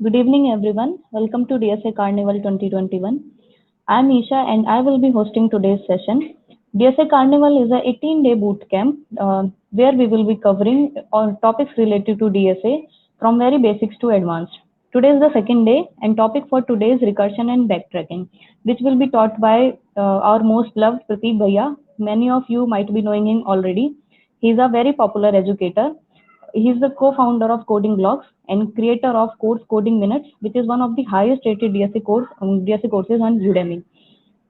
Good evening, everyone. Welcome to DSA Carnival 2021. I'm Isha and I will be hosting today's session. DSA Carnival is a 18-day boot camp where we will be covering all topics related to DSA from very basics to advanced. Today is the second day and topic for today is recursion and backtracking, which will be taught by our most loved Prateek Bhaiya. Many of you might be knowing him already. He is a very popular educator. He is the co-founder of Coding Blocks and creator of course Coding Minutes, which is one of the highest rated DSA courses on Udemy.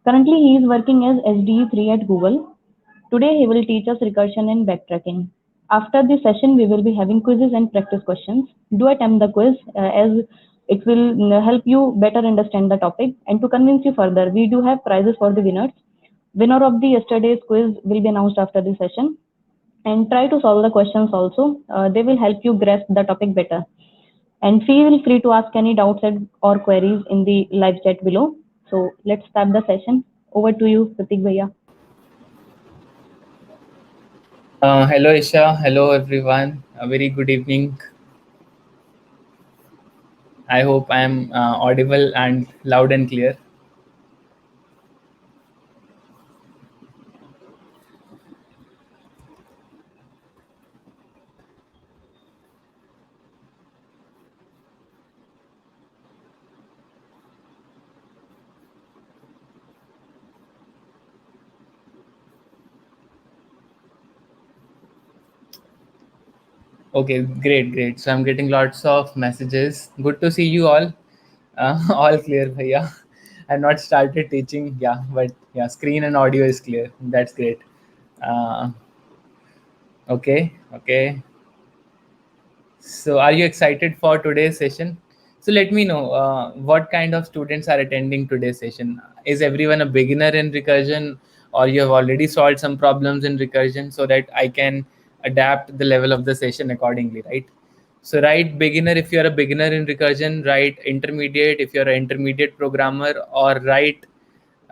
Currently, he is working as SDE3 at Google. Today, he will teach us recursion and backtracking. After this session, we will be having quizzes and practice questions. Do attempt the quiz as it will help you better understand the topic. And to convince you further, we do have prizes for the winners. Winner of the yesterday's quiz will be announced after the session, and try to solve the questions also. They will help you grasp the topic better. And feel free to ask any doubts or queries in the live chat below. So let's start the session. Over to you, Pratik Bhaiya. Hello Isha, hello everyone. A very good evening. I hope I am audible and loud and clear. Okay, great. So I'm getting lots of messages. Good to see you all. All clear, bhaiya. I've not started teaching, yeah, but yeah, screen and audio is clear. That's great. Uh, okay. So, are you excited for today's session? So, let me know what kind of students are attending today's session. Is everyone a beginner in recursion, or you have already solved some problems in recursion so that I can adapt the level of the session accordingly, right? So, write beginner if you're a beginner in recursion, write intermediate if you're an intermediate programmer, or write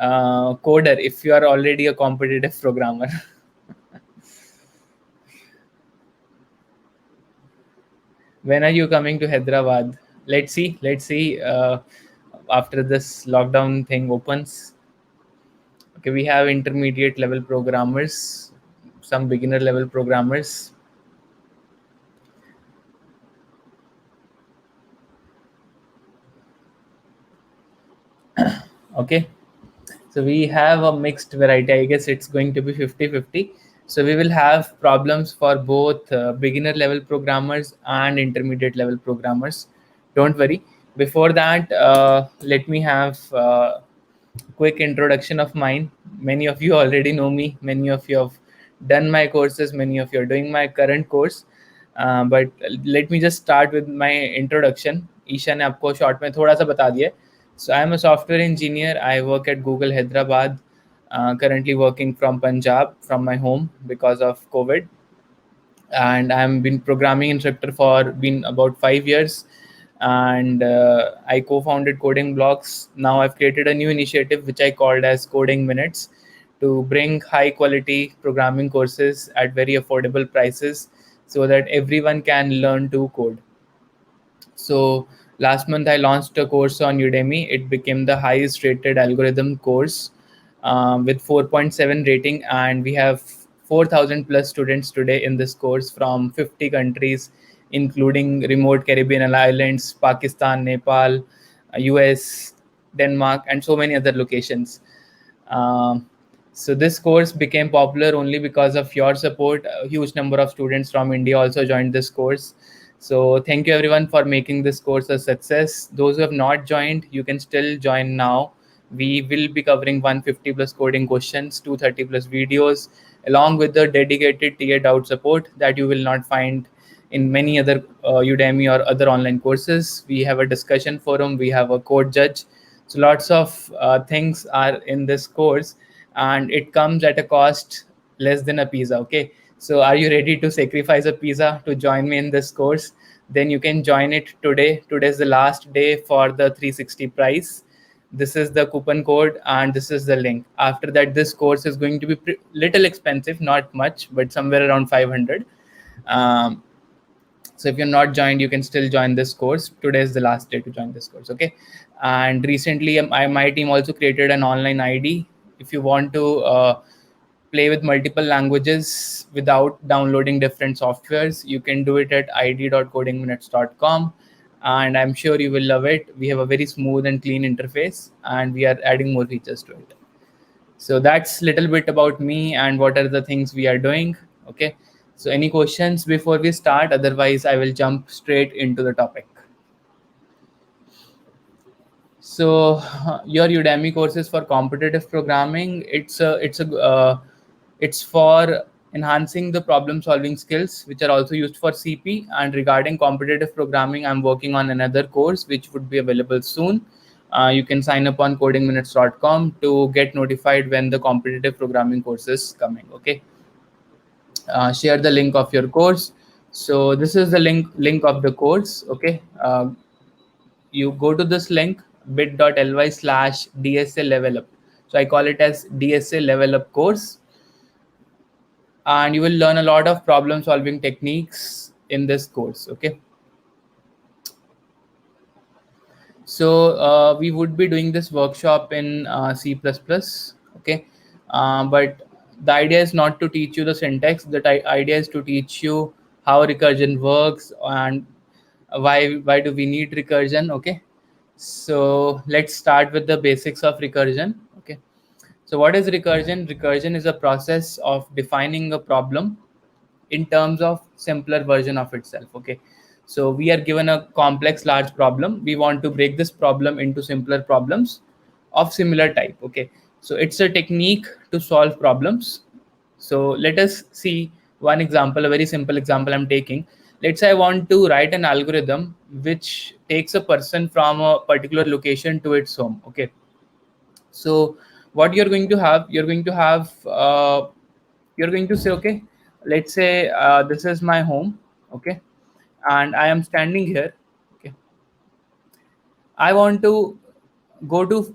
coder if you are already a competitive programmer. When are you coming to Hyderabad? Let's see after this lockdown thing opens. Okay, we have intermediate level programmers, some beginner level programmers. Okay, so we have a mixed variety. I guess it's going to be 50-50. So we will have problems for both beginner level programmers and intermediate level programmers. Don't worry. Before that, let me have quick introduction of mine. Many of you already know me. Many of you have done my courses. Many of you are doing my current course. But let me just start with my introduction. Isha ने आपको short में थोड़ा सा बता दिया. So I am a software engineer. I work at Google Hyderabad. Currently working from Punjab, from my home because of COVID, and I'm been programming instructor for been about 5 years, and I co-founded Coding Blocks. Now I've created a new initiative which I called as Coding Minutes to bring high quality programming courses at very affordable prices so that everyone can learn to code. So last month I launched a course on Udemy. It became the highest rated algorithm course with 4.7 rating, and we have 4,000 plus students today in this course from 50 countries, including remote Caribbean islands, Pakistan, Nepal, US, Denmark, and so many other locations. So this course became popular only because of your support. A huge number of students from India also joined this course. So thank you everyone for making this course a success. Those who have not joined, you can still join now. We will be covering 150 plus coding questions, 230 plus videos, along with the dedicated TA doubt support that you will not find in many other Udemy or other online courses. We have a discussion forum, we have a code judge. So lots of things are in this course, and it comes at a cost less than a pizza. Okay, so are you ready to sacrifice a pizza to join me in this course? Then you can join it today. Today is the last day for the 360 price. This is the coupon code and this is the link. After that, this course is going to be little expensive, not much, but somewhere around 500. um, So if you're not joined, you can still join this course. Today is the last day to join this course. Okay. And recently my team also created an online ID. If you want to play with multiple languages without downloading different softwares, you can do it at id.codingminutes.com, and I'm sure you will love it. We have a very smooth and clean interface, and we are adding more features to it. So that's a little bit about me and what are the things we are doing. Okay, so any questions before we start? Otherwise I will jump straight into the topic. So your Udemy courses for competitive programming, it's for enhancing the problem solving skills, which are also used for CP. And regarding competitive programming, I'm working on another course which would be available soon. You can sign up on codingminutes.com to get notified when the competitive programming course is coming. Okay. Share the link of your course. So this is the link of the course. Okay. You go to this link, bit.ly/DSA level up. So I call it as DSA level up course. And you will learn a lot of problem solving techniques in this course. Okay. So we would be doing this workshop in C++. Okay. But the idea is not to teach you the syntax. The idea is to teach you how recursion works and why do we need recursion. Okay. So let's start with the basics of recursion. Okay. So what is recursion? Recursion is a process of defining a problem in terms of simpler version of itself. Okay. So we are given a complex large problem. We want to break this problem into simpler problems of similar type. Okay. So it's a technique to solve problems. So let us see one example, a very simple example I'm taking. Let's say I want to write an algorithm which takes a person from a particular location to its home. Okay. So what you're going to have, you're going to say, okay, let's say this is my home. Okay. And I am standing here. Okay. I want to go to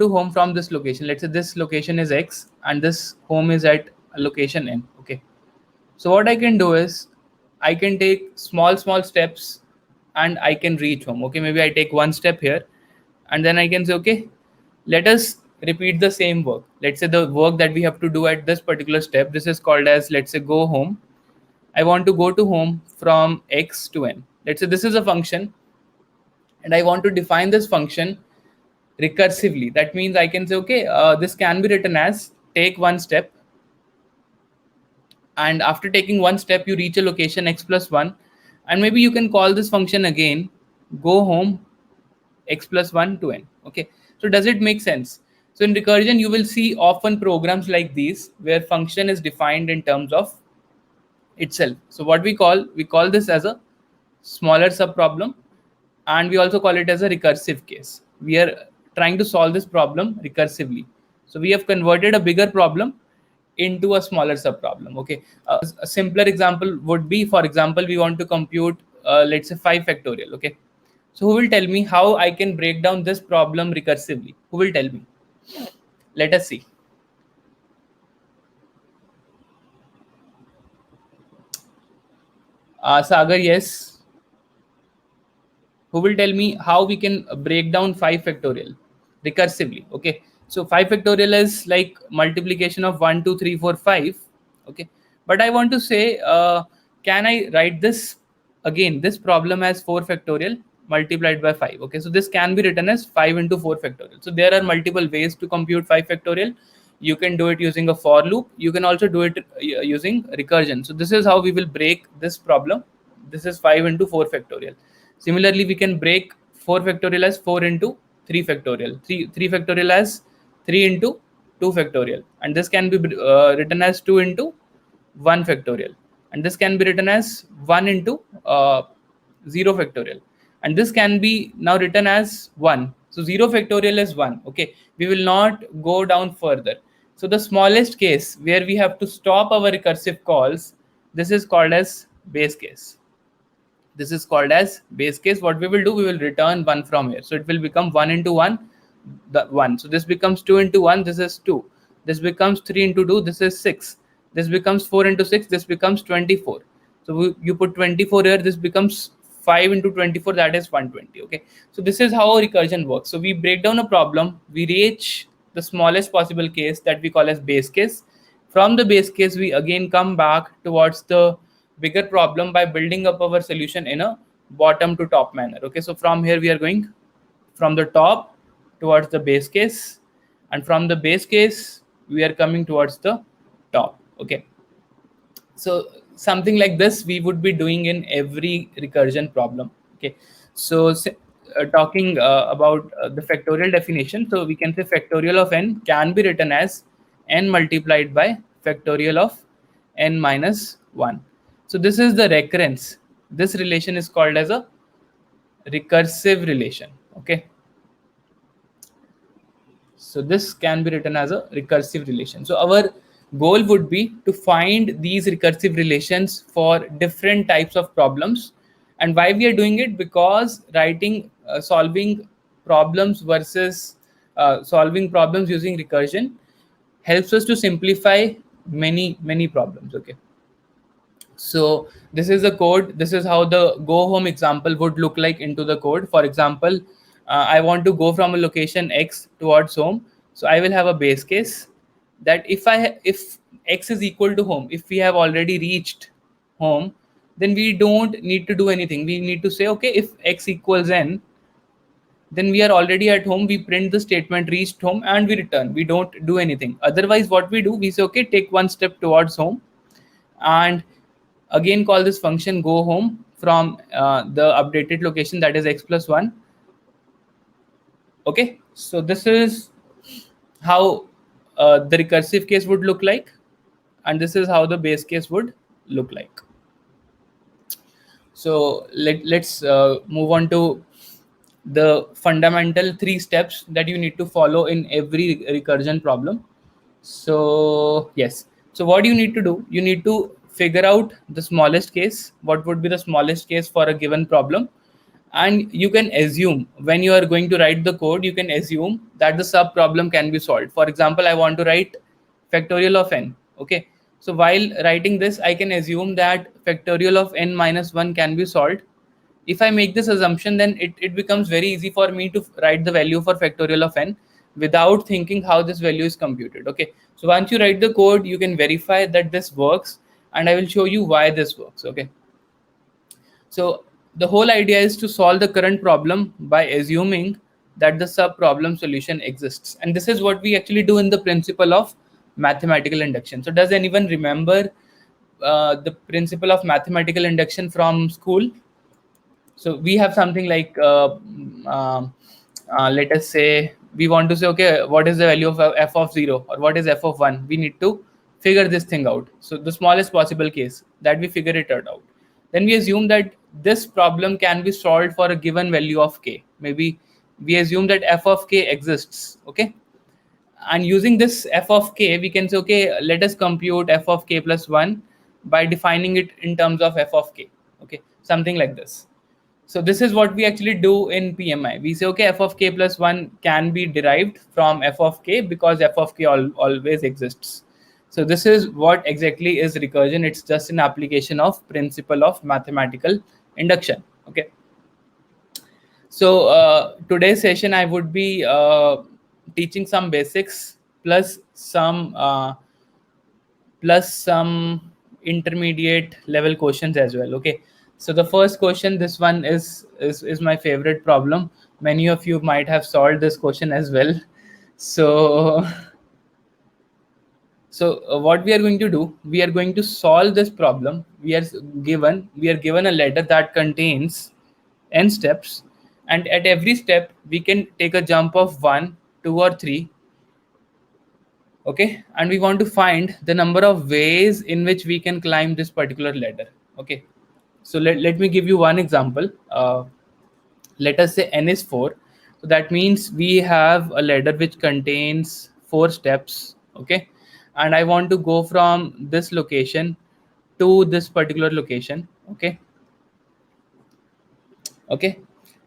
home from this location. Let's say this location is X and this home is at location N. Okay. So what I can do is I can take small steps and I can reach home. Okay, maybe I take one step here and then I can say, okay, let us repeat the same work. Let's say the work that we have to do at this particular step, this is called as, let's say, go home. I want to go to home from X to N. Let's say this is a function and I want to define this function recursively. That means I can say, okay, this can be written as take one step, and after taking one step you reach a location X plus 1, and maybe you can call this function again, go home X plus 1 to N. Okay, so does it make sense? So in recursion you will see often programs like these where function is defined in terms of itself. So what we call this as a smaller subproblem, and we also call it as a recursive case. We are trying to solve this problem recursively. So we have converted a bigger problem into a smaller subproblem. Okay, a simpler example would be, for example, we want to compute let's say 5 factorial. Okay, so who will tell me how I can break down this problem recursively? Who will tell me? Let us see. Sagar, yes. Who will tell me how we can break down 5 factorial recursively? Okay, so 5 factorial is like multiplication of 1 2 3 4 5. Okay, but I want to say, can I write this again, this problem as 4 factorial multiplied by 5? Okay, so this can be written as 5 into 4 factorial. So there are multiple ways to compute 5 factorial. You can do it using a for loop. You can also do it using recursion. So this is how we will break this problem. This is 5 into 4 factorial. Similarly, we can break 4 factorial as 4 into 3 factorial, 3 factorial as 3 into 2 factorial, and this can be written as 2 into 1 factorial, and this can be written as 1 into 0 factorial, and this can be now written as 1. So 0 factorial is 1. Okay, we will not go down further. So the smallest case where we have to stop our recursive calls, this is called as base case. This is called as base case. What we will do, we will return 1 from here. So it will become 1 into 1, the 1. So this becomes 2 into 1, this is 2. This becomes 3 into 2, this is 6. This becomes 4 into 6, this becomes 24. So you put 24 here, this becomes 5 into 24, that is 120. Okay, so this is how recursion works. So we break down a problem, we reach the smallest possible case that we call as base case. From the base case, we again come back towards the bigger problem by building up our solution in a bottom to top manner. Okay, so from here we are going from the top towards the base case, and from the base case we are coming towards the top. Okay, so something like this we would be doing in every recursion problem. Okay, so talking about the factorial definition, so we can say factorial of n can be written as n multiplied by factorial of n minus 1. So this is the recurrence. This relation is called as a recursive relation. Okay, so this can be written as a recursive relation. So our goal would be to find these recursive relations for different types of problems. And why we are doing it? Because solving problems versus solving problems using recursion helps us to simplify many problems. Okay, so this is the code. This is how the go home example would look like into the code. For example, I want to go from a location X towards home. So I will have a base case that if X is equal to home, if we have already reached home, then we don't need to do anything. We need to say, okay, if X equals N, then we are already at home. We print the statement reached home and we return. We don't do anything. Otherwise, what we do, we say, okay, take one step towards home, and again call this function go home from the updated location, that is X plus 1. Okay, so this is how the recursive case would look like, and this is how the base case would look like. So let's move on to the fundamental 3 steps that you need to follow in every recursion problem. So yes, so what you need to do, you need to figure out the smallest case. What would be the smallest case for a given problem? And you can assume, when you are going to write the code, you can assume that the sub problem can be solved. For example, I want to write factorial of n. Okay, so while writing this, I can assume that factorial of n minus 1 can be solved. If I make this assumption, then it becomes very easy for me to write the value for factorial of n without thinking how this value is computed. Okay, so once you write the code, you can verify that this works, and I will show you why this works. Okay, so the whole idea is to solve the current problem by assuming that the sub problem solution exists, and this is what we actually do in the principle of mathematical induction. So does anyone remember the principle of mathematical induction from school? So we have something like let us say we want to say, okay, what is the value of f of 0 or what is f of 1? We need to figure this thing out. So the smallest possible case that we figure it out, then we assume that this problem can be solved for a given value of k. Maybe we assume that f of k exists. Okay, and using this f of k, we can say, okay, let us compute f of k plus 1 by defining it in terms of f of k. Okay, something like this. So this is what we actually do in PMI. We say, okay, f of k plus 1 can be derived from f of k because f of k always exists. So this is what exactly is recursion. It's just an application of principle of mathematical induction. Okay. So today's session, I would be teaching some basics plus some intermediate level questions as well. Okay, so the first question, this one is my favorite problem. Many of you might have solved this question as well. So what we are going to do, we are going to solve this problem. We are given a ladder that contains n steps, and at every step we can take a jump of 1, 2 or 3. Okay, and we want to find the number of ways in which we can climb this particular ladder. Okay, so let me give you one example. Let us say n is 4, so that means we have a ladder which contains 4 steps. Okay, and I want to go from this location to this particular location. Okay,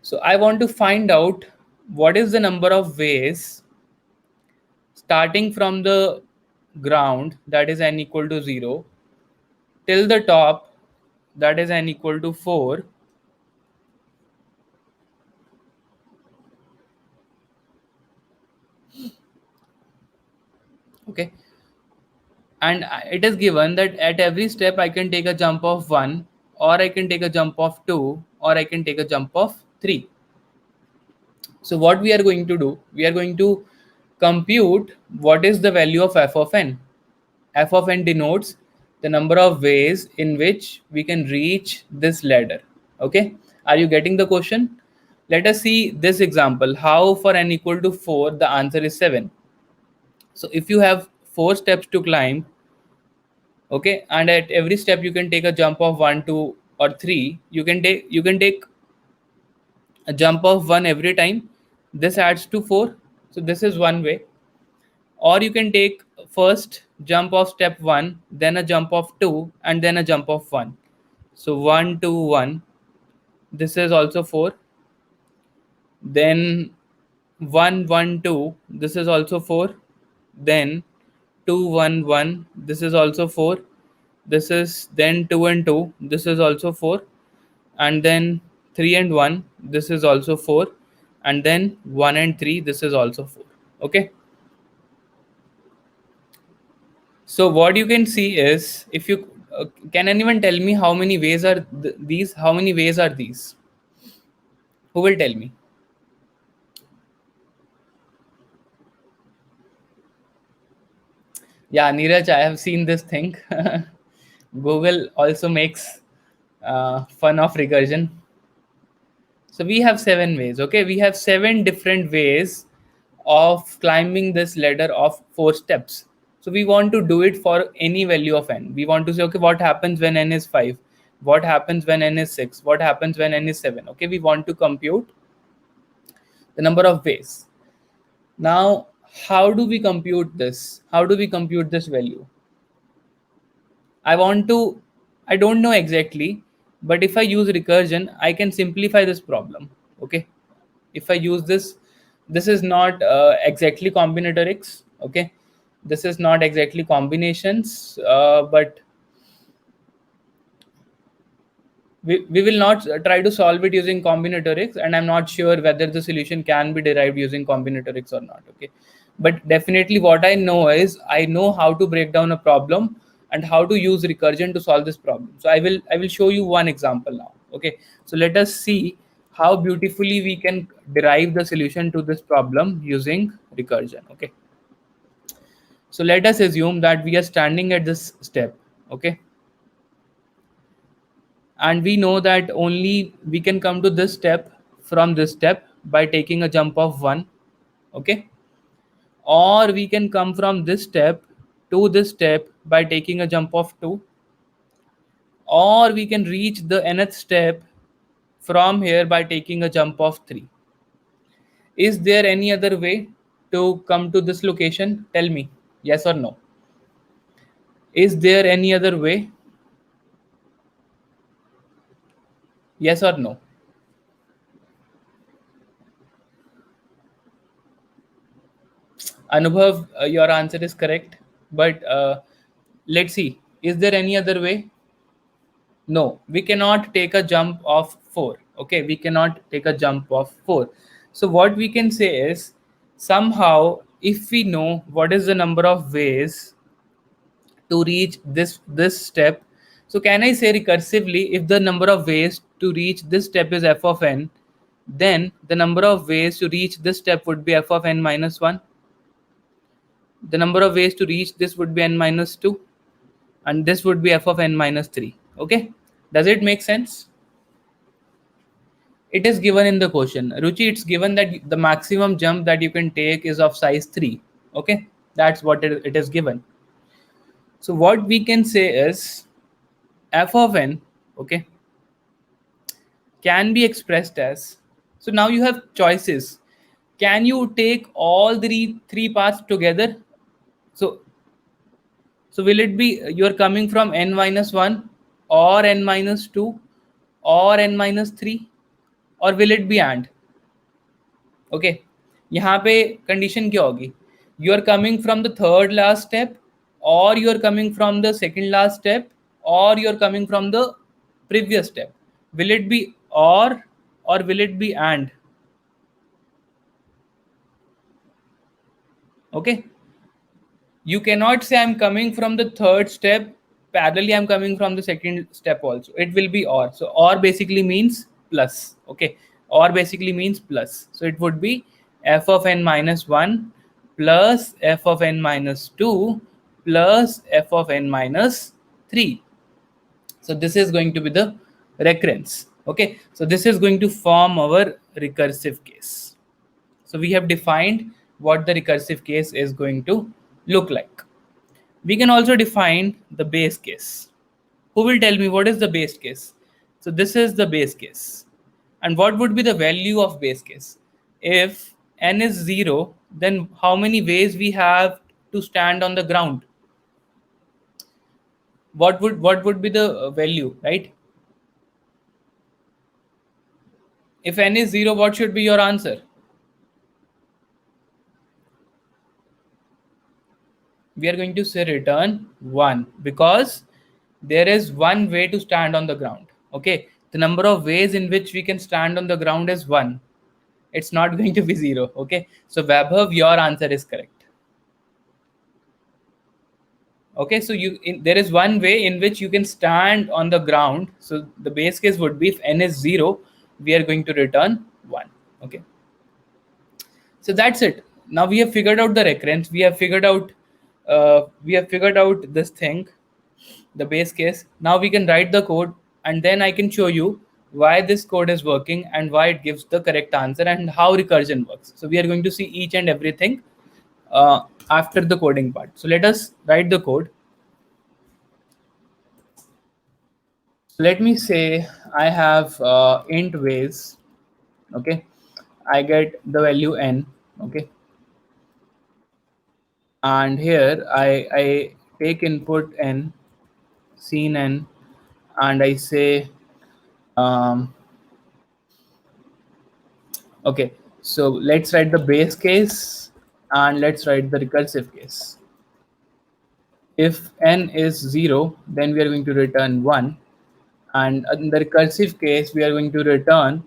so I want to find out what is the number of ways starting from the ground, that is n equal to 0, till the top, that is n equal to 4, okay, and it is given that at every step I can take a jump of 1, or I can take a jump of 2, or I can take a jump of 3. So what we are going to do, we are going to compute what is the value of f of n. F of n denotes the number of ways in which we can reach this ladder. Okay, are you getting the question? Let us see this example. How for n equal to 4, the answer is 7. So if you have 4 steps to climb, okay, and at every step you can take a jump of 1, 2, or 3, you can take a jump of 1 every time. This adds to 4. So this is one way. Or you can take first jump of step 1, then a jump of 2, and then a jump of 1. So 1, 2, 1. This is also 4. Then 1, 1, 2. This is also 4. Then 2, 1, 1. This is also 4. This is then 2 and 2. This is also 4. And then 3 and 1. This is also 4. And then 1 and 3. This is also 4. Okay. So what you can see is, if you can anyone tell me how many ways are these? How many ways are these? Who will tell me? Yeah, Neeraj, I have seen this thing. Google also makes fun of recursion. So we have 7 ways. Okay, we have 7 different ways of climbing this ladder of 4 steps. So we want to do it for any value of n. We want to say, okay, what happens when n is 5? What happens when n is 6? What happens when n is 7? Okay, we want to compute the number of ways. Now, how do we compute this? How do we compute this value? I don't know exactly, but if I use recursion, I can simplify this problem. Okay, if I use this is not exactly combinatorics. Okay, this is not exactly combinations, but we will not try to solve it using combinatorics, and I'm not sure whether the solution can be derived using combinatorics or not. Okay, but definitely what I know is I know how to break down a problem and how to use recursion to solve this problem. So I will show you one example now. Okay, so let us see how beautifully we can derive the solution to this problem using recursion. Okay, so let us assume that we are standing at this step. Okay, and we know that only we can come to this step from this step by taking a jump of 1. Okay, or we can come from this step to this step by taking a jump of 2, or we can reach the nth step from here by taking a jump of 3. Is there any other way to come to this location? Tell me, yes or no. Is there any other way? Yes or no? Anubhav, your answer is correct, but let's see. Is there any other way? No, we cannot take a jump of 4. Okay, we cannot take a jump of 4. So what we can say is, somehow if we know what is the number of ways to reach this step, so can I say recursively, if the number of ways to reach this step is f of n, then the number of ways to reach this step would be f of n minus 1. The number of ways to reach this would be n minus 2, and this would be f of n minus 3. Okay, does it make sense? It is given in the question. Ruchi, it's given that the maximum jump that you can take is of size 3. Okay, that's what it is given. So what we can say is f of n, okay, can be expressed as, so now you have choices. Can you take all the three paths together? So will it be you're coming from n minus 1 or n minus 2 or n minus 3, or will it be and? Okay, यहाँ पे condition क्या होगी? You are coming from the third last step, or you are coming from the second last step, or you are coming from the previous step. Will it be or will it be and? Okay. You cannot say I'm coming from the third step, parallelly I'm coming from the second step also. It will be or. So or basically means plus. Okay. Or basically means plus. So it would be f of n minus 1 plus f of n minus 2 plus f of n minus 3. So this is going to be the recurrence. Okay. So this is going to form our recursive case. So we have defined what the recursive case is going to look like. We can also define the base case. Who will tell me what is the base case? So this is the base case. And what would be the value of base case? If n is 0, then how many ways we have to stand on the ground? What would be the value, right? If n is 0, what should be your answer? We are going to say return 1 because there is one way to stand on the ground. Okay, the number of ways in which we can stand on the ground is 1. It's not going to be 0. Okay, so Vaibhav, your answer is correct. Okay, so there is one way in which you can stand on the ground. So the base case would be if n is 0, we are going to return 1. Okay, so that's it. Now we have figured out the recurrence. We have figured out this thing, the base case. Now we can write the code, and then I can show you why this code is working and why it gives the correct answer and how recursion works. So we are going to see each and everything after the coding part. So let us write the code. So let me say I have int ways. Okay, I get the value n. Okay, and here I take input n, scene n, and I say okay, so let's write the base case and let's write the recursive case. If n is 0, then we are going to return 1, and in the recursive case we are going to return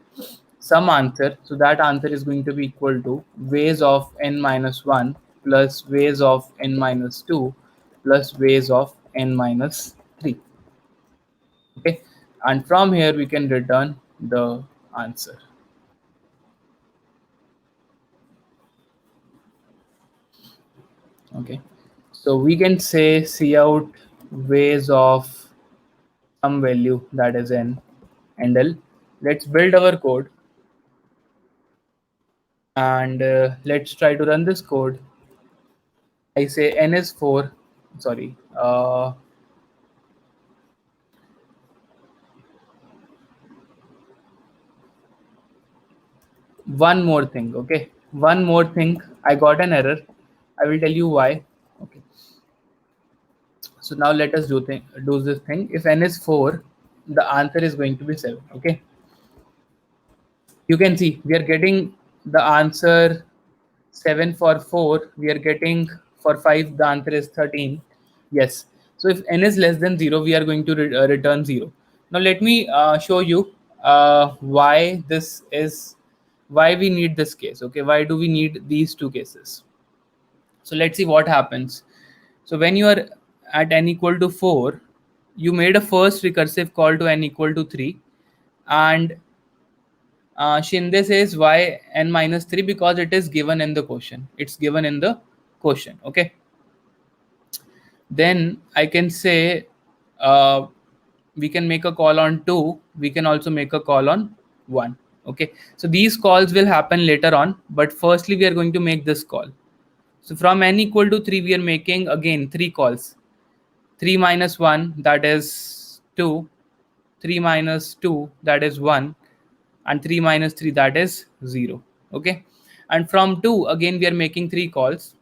some answer. So that answer is going to be equal to ways of n minus 1 plus ways of n minus 2 plus ways of n minus 3. Okay, and from here we can return the answer. Okay, so we can say cout ways of some value, that is n and l. Let's build our code, and let's try to run this code. I say n is 4. Sorry, one more thing. Okay, one more thing. I got an error. I will tell you why. Okay, so now let us do this thing. If n is 4, the answer is going to be 7. Okay, you can see we are getting the answer 7 for 4. We are getting for 5, the answer is 13. Yes, so if n is less than 0, we are going to return 0. Now let me show you why we need this case. Okay, why do we need these two cases? So let's see what happens. So when you are at n equal to 4, you made a first recursive call to n equal to 3, and Shinde says why n minus 3, because it is given in the question. It's given in the question. Okay, then I can say we can make a call on 2. We can also make a call on 1. Okay, so these calls will happen later on, but firstly we are going to make this call. So from n equal to 3, we are making again 3 calls. 3 minus 1, that is 2. 3 minus 2, that is 1. And 3 minus 3, that is 0. Okay, and from 2 again we are making 3 calls.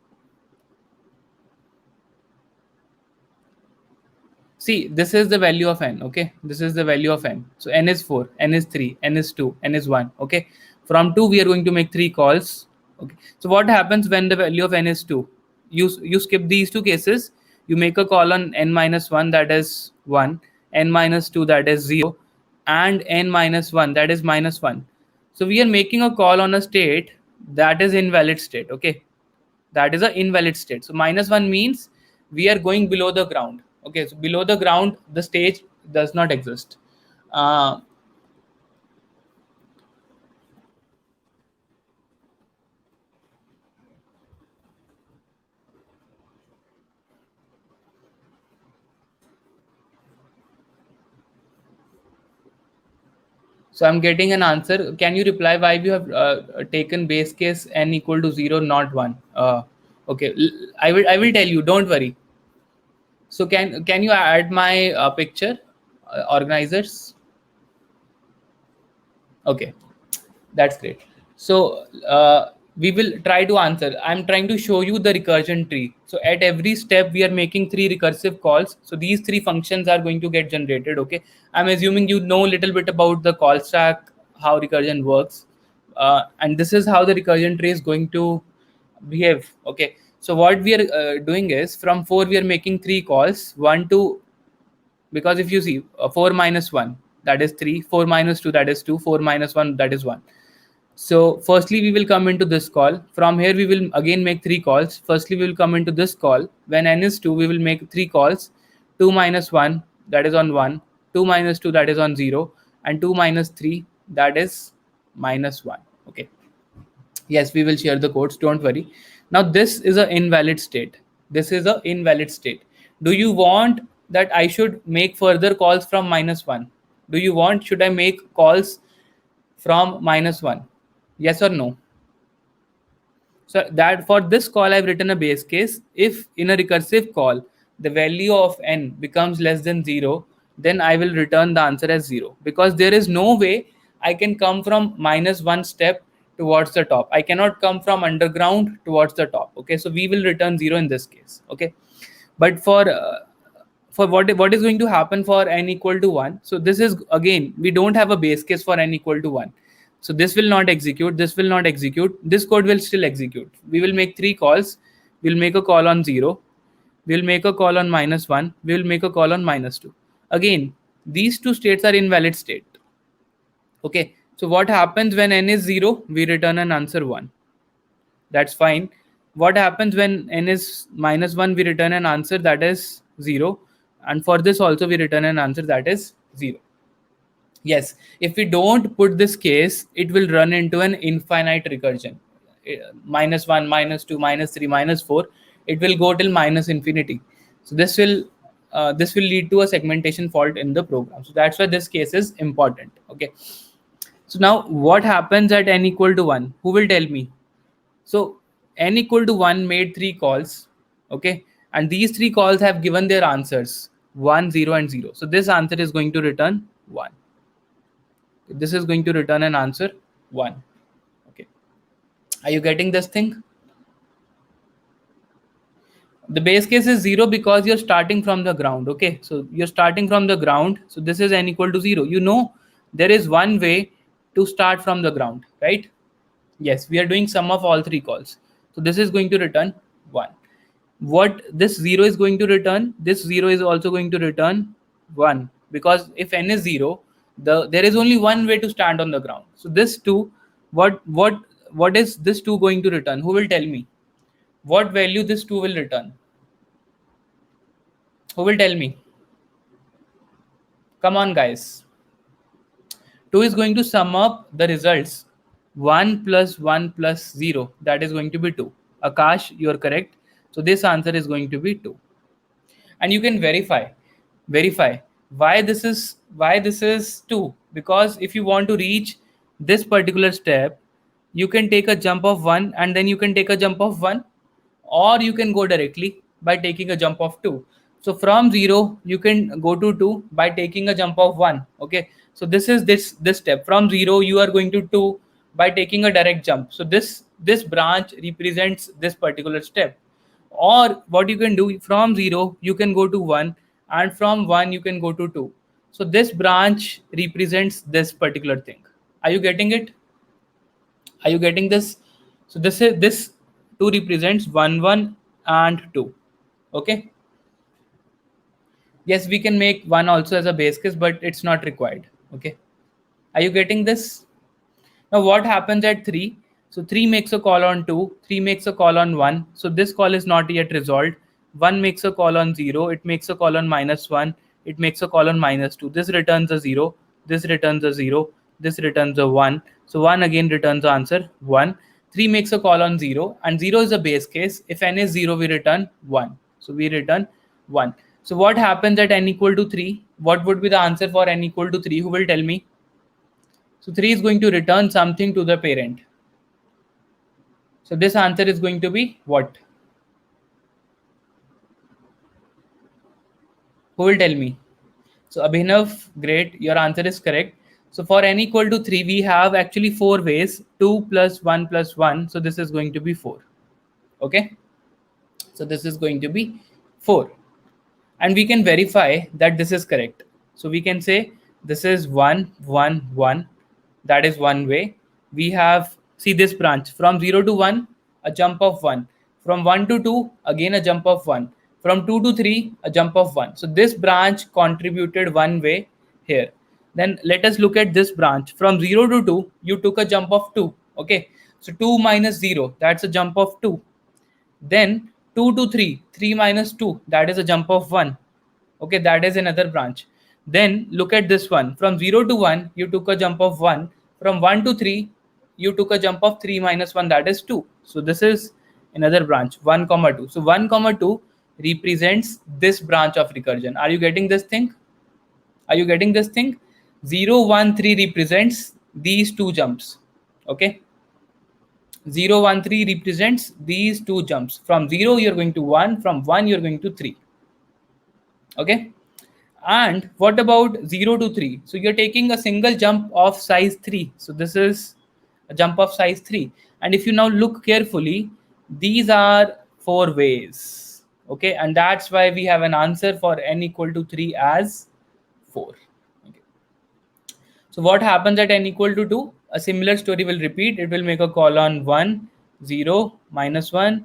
See, this is the value of n. Okay, this is the value of n. So n is 4, n is 3, n is 2, n is 1. Okay, from 2 we are going to make 3 calls. Okay, so what happens when the value of n is 2? You skip these two cases. You make a call on n minus 1, that is 1, n minus 2, that is 0, and n minus 1, that is minus 1. So we are making a call on a state that is invalid state. Okay, that is an invalid state. So minus 1 means we are going below the ground. Okay, so below the ground the stage does not exist. uh, so I'm getting an answer. Can you reply why you have taken base case n equal to 0, not 1? Okay, I will tell you, don't worry. So can you add my picture, organizers? Okay, that's great. So we will try to answer. I'm trying to show you the recursion tree. So at every step, we are making 3 recursive calls. So these 3 functions are going to get generated. Okay, I'm assuming you know a little bit about the call stack, how recursion works, and this is how the recursion tree is going to behave. Okay, so what we are doing is, from 4 we are making 3 calls, 1 to, because if you see 4 minus 1, that is 3, 4 minus 2, that is 2, 4 minus 1, that is 1. So firstly we will come into this call. From here we will again make 3 calls. Firstly we will come into this call. When n is 2, we will make 3 calls. 2 minus 1, that is on 1, 2 minus 2, that is on 0, and 2 minus 3, that is minus 1. Okay, yes, we will share the codes, don't worry. Now this is an invalid state. This is an invalid state. Do you want that I should make further calls from minus 1? Do you want, should I make calls from minus 1? Yes or no? So that for this call I've written a base case. If in a recursive call the value of n becomes less than 0, then I will return the answer as 0, because there is no way I can come from minus 1 step towards the top. I cannot come from underground towards the top. Okay, so we will return 0 in this case. Okay, but for what is going to happen for n equal to 1, so this is, again, we don't have a base case for n equal to 1. So this will not execute, this will not execute, this code will still execute. We will make 3 calls. We'll make a call on 0, we'll make a call on minus 1, we'll make a call on minus 2. Again, these two states are invalid state. Okay, so what happens when n is 0? We return an answer 1. That's fine. What happens when n is minus 1? We return an answer that is 0. And for this also we return an answer that is 0. Yes, if we don't put this case, it will run into an infinite recursion. Minus 1, minus 2, minus 3, minus 4. It will go till minus infinity. So this will lead to a segmentation fault in the program. So that's why this case is important. Okay. So now what happens at n equal to 1? Who will tell me? So n equal to 1 made 3 calls. Okay. And these 3 calls have given their answers 1, 0, and 0. So this answer is going to return 1. This is going to return an answer 1. Okay. Are you getting this thing? The base case is 0 because you're starting from the ground. Okay. So you're starting from the ground. So this is n equal to 0. You know, there is one way to start from the ground, right? Yes, we are doing sum of all 3 calls. So this is going to return 1. What this 0 is going to return, this 0 is also going to return 1, because if n is 0, there is only one way to stand on the ground. So this 2, what is this 2 going to return? Who will tell me what value this 2 will return? Who will tell me? Come on, guys. 2 is going to sum up the results. 1 plus 1 plus 0, that is going to be 2. Akash, you are correct. So this answer is going to be 2. And you can verify why this is 2, because if you want to reach this particular step, you can take a jump of 1 and then you can take a jump of 1, or you can go directly by taking a jump of 2. So from 0 you can go to 2 by taking a jump of 1. Okay, so this is this step. From 0 you are going to 2 by taking a direct jump. So this branch represents this particular step. Or what you can do, from 0 you can go to 1, and from 1 you can go to 2. So this branch represents this particular thing. Are you getting it? Are you getting this? So this 2 represents 1, 1 and 2. Okay. Yes, we can make 1 also as a base case, but it's not required. Okay, are you getting this? Now what happens at 3? So 3 makes a call on 2, 3 makes a call on 1. So this call is not yet resolved. 1 makes a call on 0, it makes a call on -1, it makes a call on -2. This returns a 0, this returns a 0, this returns a 1. So 1 again returns the answer 1. 3 makes a call on 0, and 0 is a base case. If n is 0, we return 1. So we return 1. So what happens at n equal to 3? What would be the answer for n equal to 3? Who will tell me? So 3 is going to return something to the parent. So this answer is going to be what? Who will tell me? So Abhinav, great, your answer is correct. So for n equal to 3, we have actually 4 ways, 2 plus 1 plus 1. So this is going to be 4. Okay. So this is going to be 4. And we can verify that this is correct. So we can say this is 1, 1, 1. That is one way. We have, see this branch, from 0 to 1, a jump of 1. From 1 to 2, again a jump of 1. From 2 to 3, a jump of 1. So this branch contributed one way here. Then let us look at this branch. From 0 to 2, you took a jump of 2. Okay. So 2 minus 0, that's a jump of 2. Then 2 to 3, 3 minus 2, that is a jump of 1. Okay, that is another branch. Then look at this one. From 0 to 1, you took a jump of 1. From 1 to 3, you took a jump of 3 minus 1, that is 2. So this is another branch, 1 comma 2. So 1 comma 2 represents this branch of recursion. Are you getting this thing? Are you getting this thing? 0, 1, 3 represents these two jumps. Okay. 0, 1, 3 represents these two jumps. From 0, you're going to 1. From 1, you're going to 3. Okay. And what about 0 to 3? So you're taking a single jump of size 3. So this is a jump of size 3. And if you now look carefully, these are 4 ways. Okay. And that's why we have an answer for n equal to 3 as 4. Okay. So what happens at n equal to 2? A similar story will repeat. It will make a call on 1, 0, minus 1.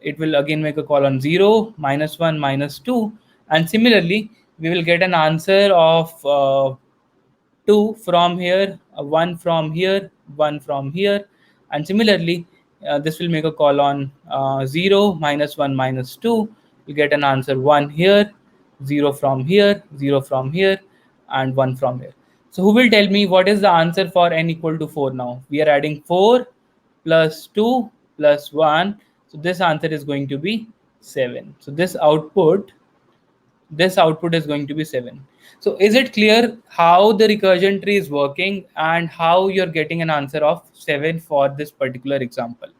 It will again make a call on 0, minus 1, minus 2. And similarly, we will get an answer of 2 from here, 1 from here, 1 from here. And similarly, this will make a call on 0, minus 1, minus 2. You get an answer 1 here, 0 from here, 0 from here, and 1 from here. So who will tell me what is the answer for n equal to 4 now? We are adding 4 plus 2 plus 1. So this answer is going to be 7. So this output is going to be 7. So is it clear how the recursion tree is working and how you're getting an answer of 7 for this particular example?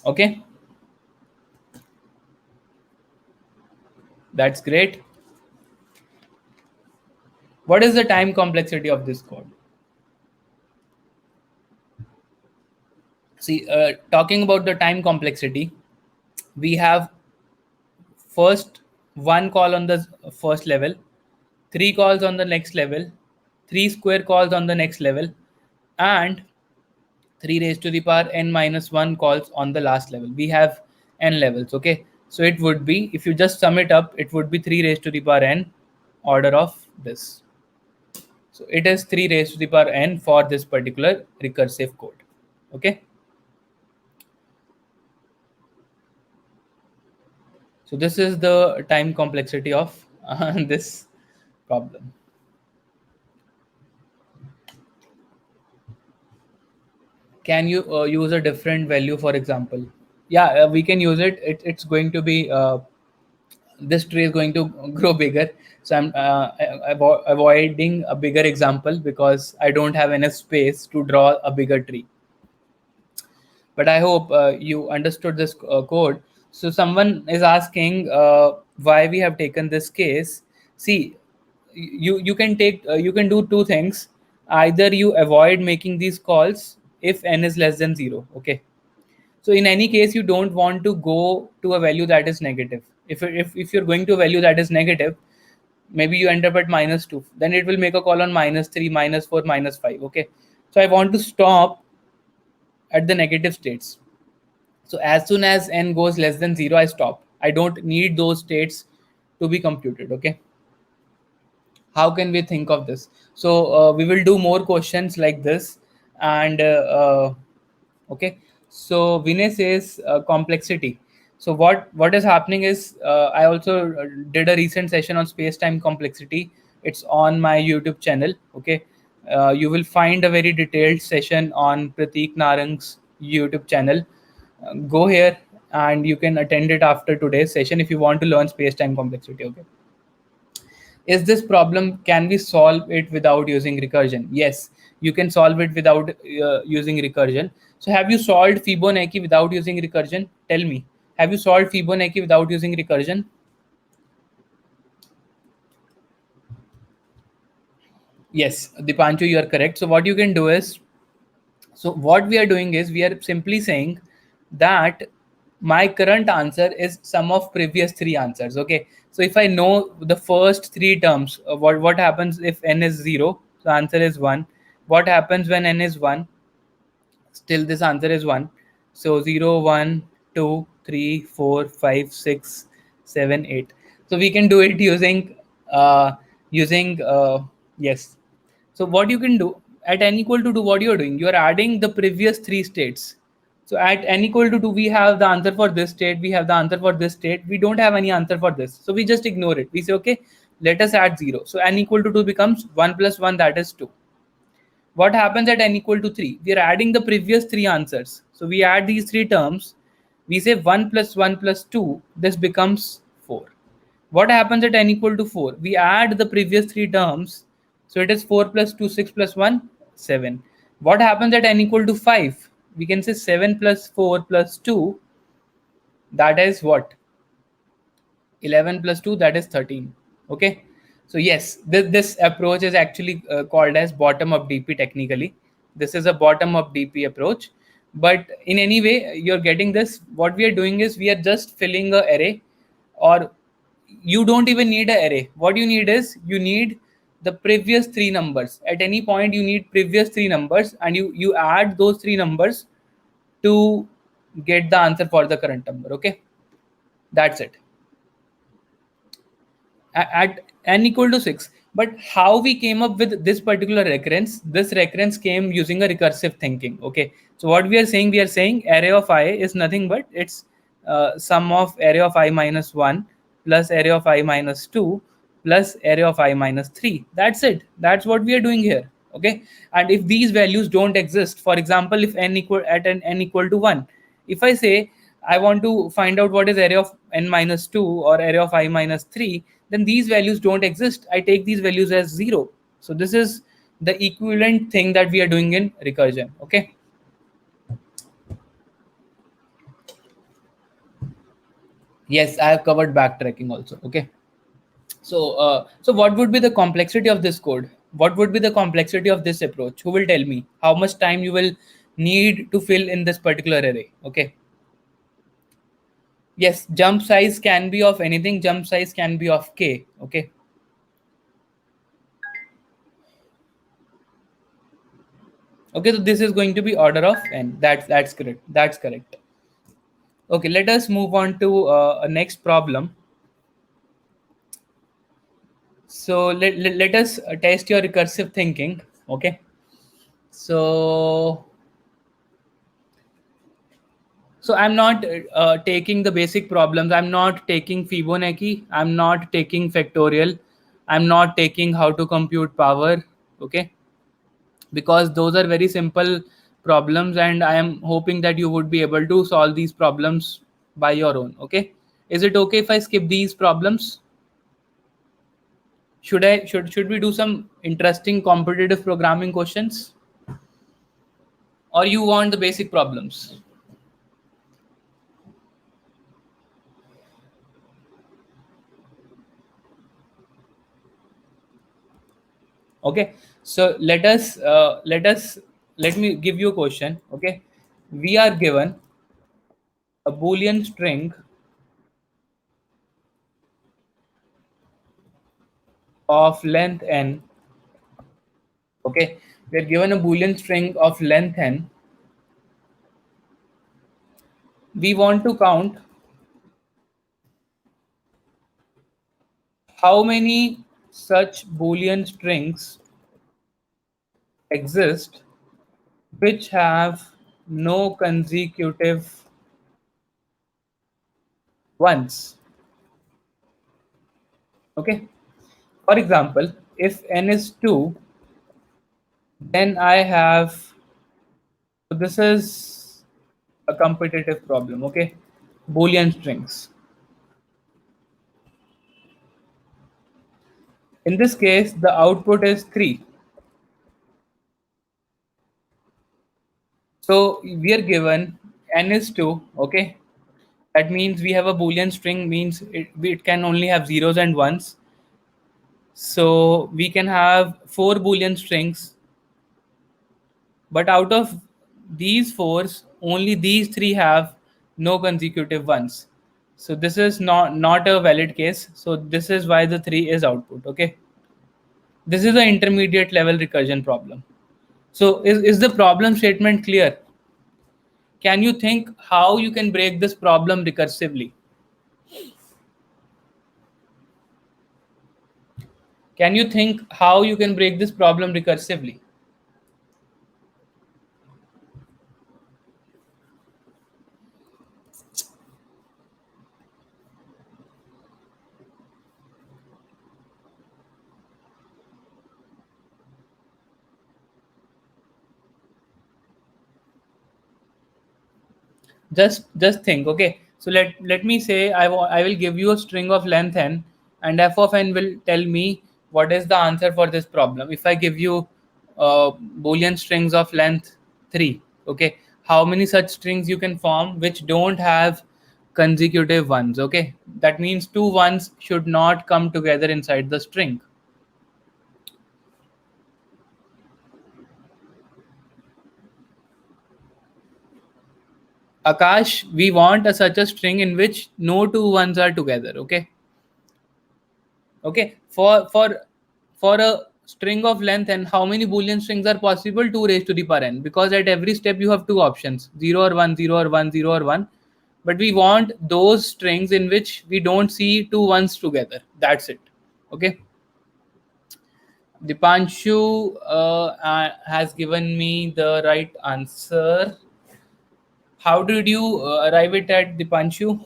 Okay. That's great. What is the time complexity of this code? See, talking about the time complexity, we have first 1 call on the first level, 3 calls on the next level, 3 square calls on the next level, and 3 raised to the power n minus 1 calls on the last level. We have n levels. Okay. So it would be, if you just sum it up, it would be 3 raised to the power n order of this. So it is 3 raised to the power n for this particular recursive code. Okay. So this is the time complexity of this problem. Can you use a different value, for example? Yeah, we can use it. It's going to be, this tree is going to grow bigger. So I'm avoiding a bigger example because I don't have enough space to draw a bigger tree. But I hope you understood this code. So someone is asking why we have taken this case. See, you can take you can do two things. Either you avoid making these calls if n is less than 0. Okay. So in any case, you don't want to go to a value that is negative. If you're going to a value that is negative, maybe you end up at -2. Then it will make a call on -3, -4, -5. Okay. So I want to stop at the negative states. So as soon as n goes less than 0, I stop. I don't need those states to be computed. Okay. How can we think of this? So we will do more questions like this. And okay, so Vinay says complexity. So what is happening is, I also did a recent session on space-time complexity. It's on my YouTube channel. Okay, you will find a very detailed session on Prateek Narang's YouTube channel. Go here and you can attend it after today's session if you want to learn space-time complexity. Okay, is this problem, can we solve it without using recursion? Yes, you can solve it without using recursion. So have you solved Fibonacci without using recursion? Tell me, have you solved Fibonacci without using recursion? Yes, Dipanchu, you are correct. So what you can do is, so what we are doing is we are simply saying that my current answer is sum of previous three answers. Okay. So if I know the first three terms, what happens if n is 0? The answer is 1. What happens when n is 1? Still this answer is 1. So 0, 1, 2, 3, 4, 5, 6, 7, 8. So we can do it using using yes. So what you can do at n equal to 2, what you are doing, you are adding the previous three states. So at n equal to 2, we have the answer for this state, we have the answer for this state, we don't have any answer for this, so we just ignore it. We say, okay, let us add 0. So n equal to 2 becomes 1 plus 1, that is 2. What happens at n equal to 3? We are adding the previous three answers. So we add these three terms. We say 1 plus 1 plus 2. This becomes 4. What happens at n equal to 4? We add the previous three terms. So it is 4 plus 2, 6 plus 1, 7. What happens at n equal to 5? We can say 7 plus 4 plus 2. That is what? 11 plus 2, that is 13. Okay, so yes, this approach is actually called as bottom up DP. Technically this is a bottom up DP approach, but in any way you're getting this. What we are doing is we are just filling a array, or you don't even need an array. What you need is you need the previous three numbers. At any point you need previous three numbers, and you add those three numbers to get the answer for the current number. Okay, that's it. At n equal to 6. But how we came up with this particular recurrence? This recurrence came using a recursive thinking. Okay, so what we are saying array of I is nothing but it's sum of array of I minus 1 plus array of I minus 2 plus array of I minus 3. That's it. That's what we are doing here. Okay, and if these values don't exist, for example, if n equal at an n equal to 1, if I say I want to find out what is array of n minus 2 or array of I minus 3, then these values don't exist. I take these values as 0. So this is the equivalent thing that we are doing in recursion. Okay. Yes, I have covered backtracking also. Okay. So what would be the complexity of this code? What would be the complexity of this approach? Who will tell me how much time you will need to fill in this particular array? Okay. Yes, jump size can be of anything. Jump size can be of k. Okay. Okay, so this is going to be order of n. That's correct. That's correct. Okay, let us move on to a next problem. So let us test your recursive thinking. Okay. So I'm not taking the basic problems. I'm not taking Fibonacci. I'm not taking factorial. I'm not taking how to compute power. Okay, because those are very simple problems, and I am hoping that you would be able to solve these problems by your own. Okay, is it okay if I skip these problems? Should we do some interesting competitive programming questions, or you want the basic problems? Okay, so let me give you a question. Okay, we are given a boolean string of length n. Okay, we are given a boolean string of length n. We want to count how many such Boolean strings exist which have no consecutive ones. Okay. For example, if n is 2, then I have, so this is a competitive problem, okay? Boolean strings. In this case, the output is 3. So we are given n is 2, okay? That means we have a Boolean string, means it can only have zeros and ones. So we can have 4 Boolean strings, but out of these 4s, only these 3 have no consecutive ones. So this is not a valid case. So this is why the 3 is output, okay? This is an intermediate level recursion problem. So is the problem statement clear? Can you think how you can break this problem recursively? Can you think how you can break this problem recursively? Just think, okay? So let me say I will give you a string of length n, and f of n will tell me what is the answer for this problem. If I give you Boolean strings of length 3, okay, how many such strings you can form which don't have consecutive ones? Okay, that means two ones should not come together inside the string. Akash, we want such a string in which no two ones are together, okay? Okay, for a string of length n, how many Boolean strings are possible? 2 raised to the power n, because at every step you have two options, 0 or 1, 0 or 1, 0 or 1. But we want those strings in which we don't see two ones together. That's it. Okay. Dipanshu has given me the right answer. How did you arrive it at, Dipanshu?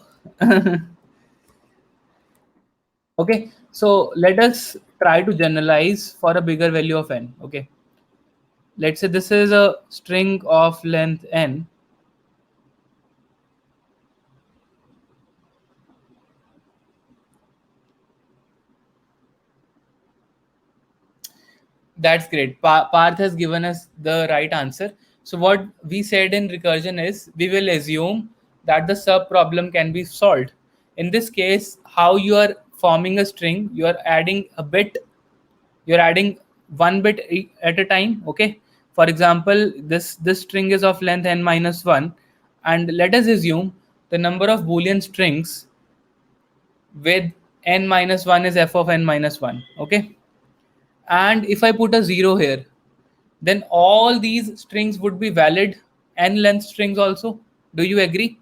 Okay, so let us try to generalize for a bigger value of n. Okay, let's say this is a string of length n. That's great. Parth has given us the right answer. So what we said in recursion is we will assume that the sub problem can be solved. In this case, how you are forming a string, you are adding a bit, you're adding one bit at a time. Okay, for example, this string is of length n minus 1, and let us assume the number of Boolean strings with n minus 1 is f of n minus 1. Okay, and if I put a 0 here, then all these strings would be valid n length strings also. Do you agree?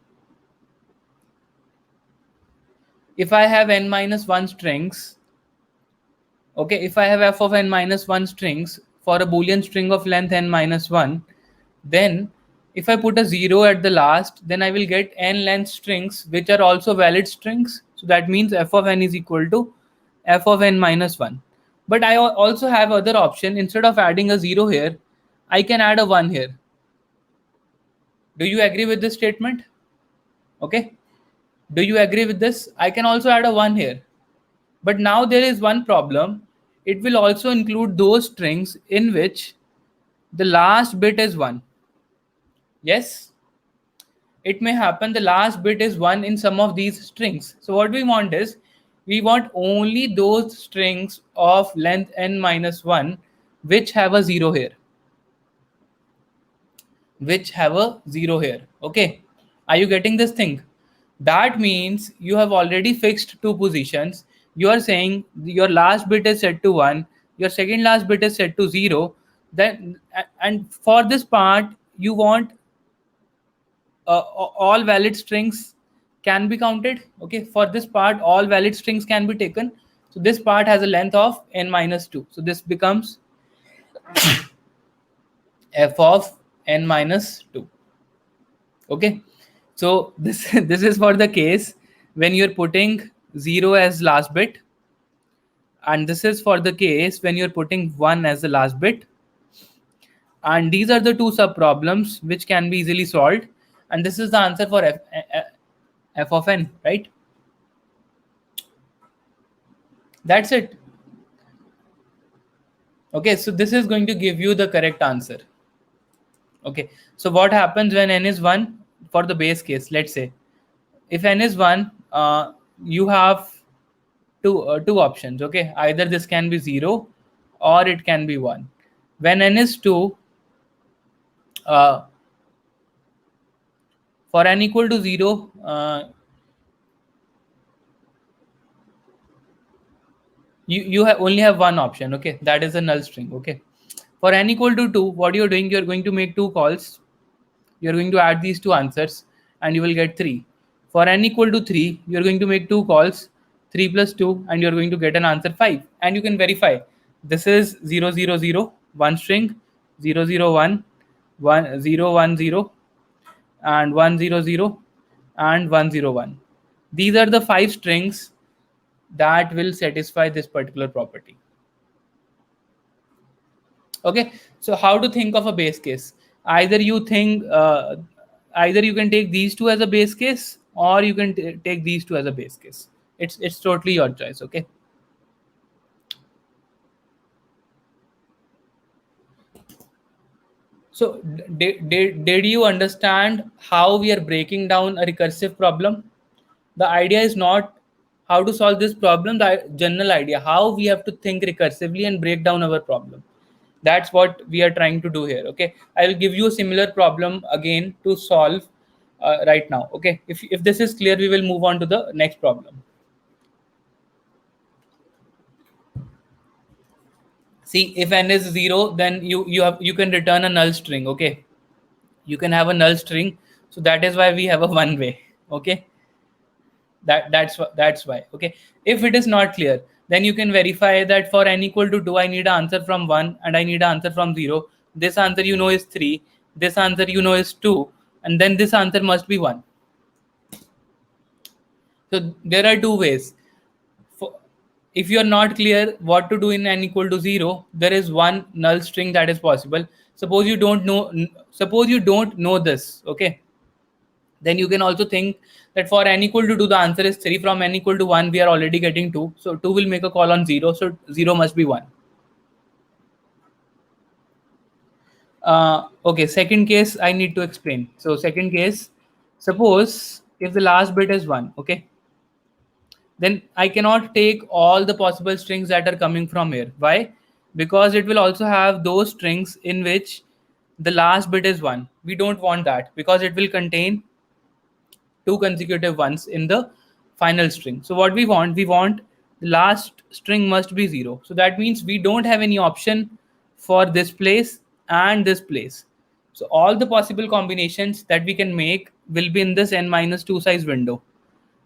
If I have n minus 1 strings, okay, if I have f of n minus 1 strings for a Boolean string of length n minus 1, then if I put a 0 at the last, then I will get n length strings which are also valid strings. So that means f of n is equal to f of n minus 1. But I also have other option. Instead of adding a 0 here, I can add a 1 here. Do you agree with this statement? Okay. Do you agree with this? I can also add a 1 here. But now there is one problem. It will also include those strings in which the last bit is 1. Yes, it may happen the last bit is 1 in some of these strings. So what we want is we want only those strings of length n minus 1 which have a 0 here. Which have a 0 here. Okay, are you getting this thing? That means you have already fixed two positions. You are saying your last bit is set to 1, your second last bit is set to 0. Then and for this part you want all valid strings can be counted. Okay, for this part all valid strings can be taken. So this part has a length of n minus 2. So this becomes f of n minus 2. Okay, so this this is for the case when you're putting 0 as last bit, and this is for the case when you're putting 1 as the last bit. And these are the two sub problems which can be easily solved, and this is the answer for f of n, right? That's it. Okay, so this is going to give you the correct answer. Okay, so what happens when n is 1 for the base case? Let's say if n is 1, you have two options. Okay, either this can be 0 or it can be 1. When n is 2, uh, for n equal to 0, you only have one option. Okay, that is a null string. Okay, for n equal to 2, what you're doing, you're going to make two calls. You're going to add these two answers and you will get 3. For n equal to 3, you're going to make two calls, 3 plus 2, and you're going to get an answer 5. And you can verify this is 0 0 0, one string, 0 0 1, 1 0 1 0, and 1 0 0, and 1 0 1. These are the 5 strings that will satisfy this particular property. Okay, so how to think of a base case? Either you think either you can take these two as a base case, or you can take these two as a base case. It's totally your choice. Okay, so did you understand how we are breaking down a recursive problem? The idea is not how to solve this problem, the general idea, how we have to think recursively and break down our problem. That's what we are trying to do here. Okay, I will give you a similar problem again to solve right now. Okay, if this is clear, we will move on to the next problem. See, if n is 0, then you can return a null string. Okay, you can have a null string, so that is why we have a one way. Okay, that's why. Okay, if it is not clear, then you can verify that for n equal to 2, I need an answer from 1 and I need an answer from 0. This answer you know is 3, this answer you know is 2, and then this answer must be 1. So there are two ways. If you are not clear what to do in n equal to 0, there is one null string that is possible. Suppose you don't know this. Okay, then you can also think that for n equal to 2, the answer is 3. From n equal to 1, we are already getting 2. So 2 will make a call on 0. So 0 must be 1. Okay, second case I need to explain. So second case, suppose if the last bit is 1, okay, then I cannot take all the possible strings that are coming from here. Why? Because it will also have those strings in which the last bit is 1. We don't want that because it will contain two consecutive ones in the final string. So what we want the last string must be 0. So that means we don't have any option for this place and this place. So all the possible combinations that we can make will be in this n minus 2 size window.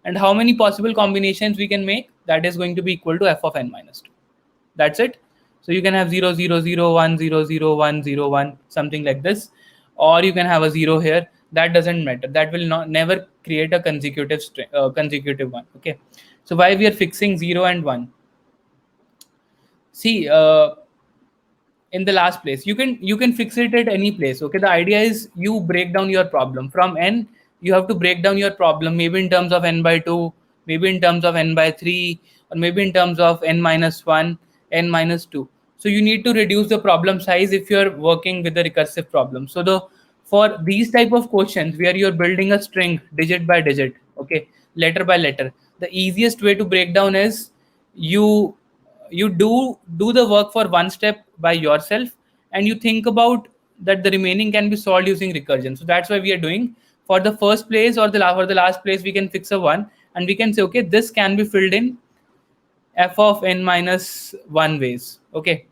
And how many possible combinations we can make? That is going to be equal to f of n minus 2. That's it. So you can have 0 0 0 1 0 0 1 0 1, something like this, or you can have a 0 here. That doesn't matter. That will not never create a consecutive string, consecutive one. Okay, so why we are fixing 0 and 1? See, in the last place, you can fix it at any place. Okay, the idea is you break down your problem from n. You have to break down your problem maybe in terms of n by 2, maybe in terms of n by 3, or maybe in terms of n minus 1, n minus 2. So you need to reduce the problem size if you're working with a recursive problem. So for these type of questions where you're building a string digit by digit, okay, letter by letter, the easiest way to break down is you do the work for one step by yourself, and you think about that the remaining can be solved using recursion. So that's why we are doing for the first place or for the last place, we can fix a 1 and we can say, okay, this can be filled in f of n minus 1 ways. Okay,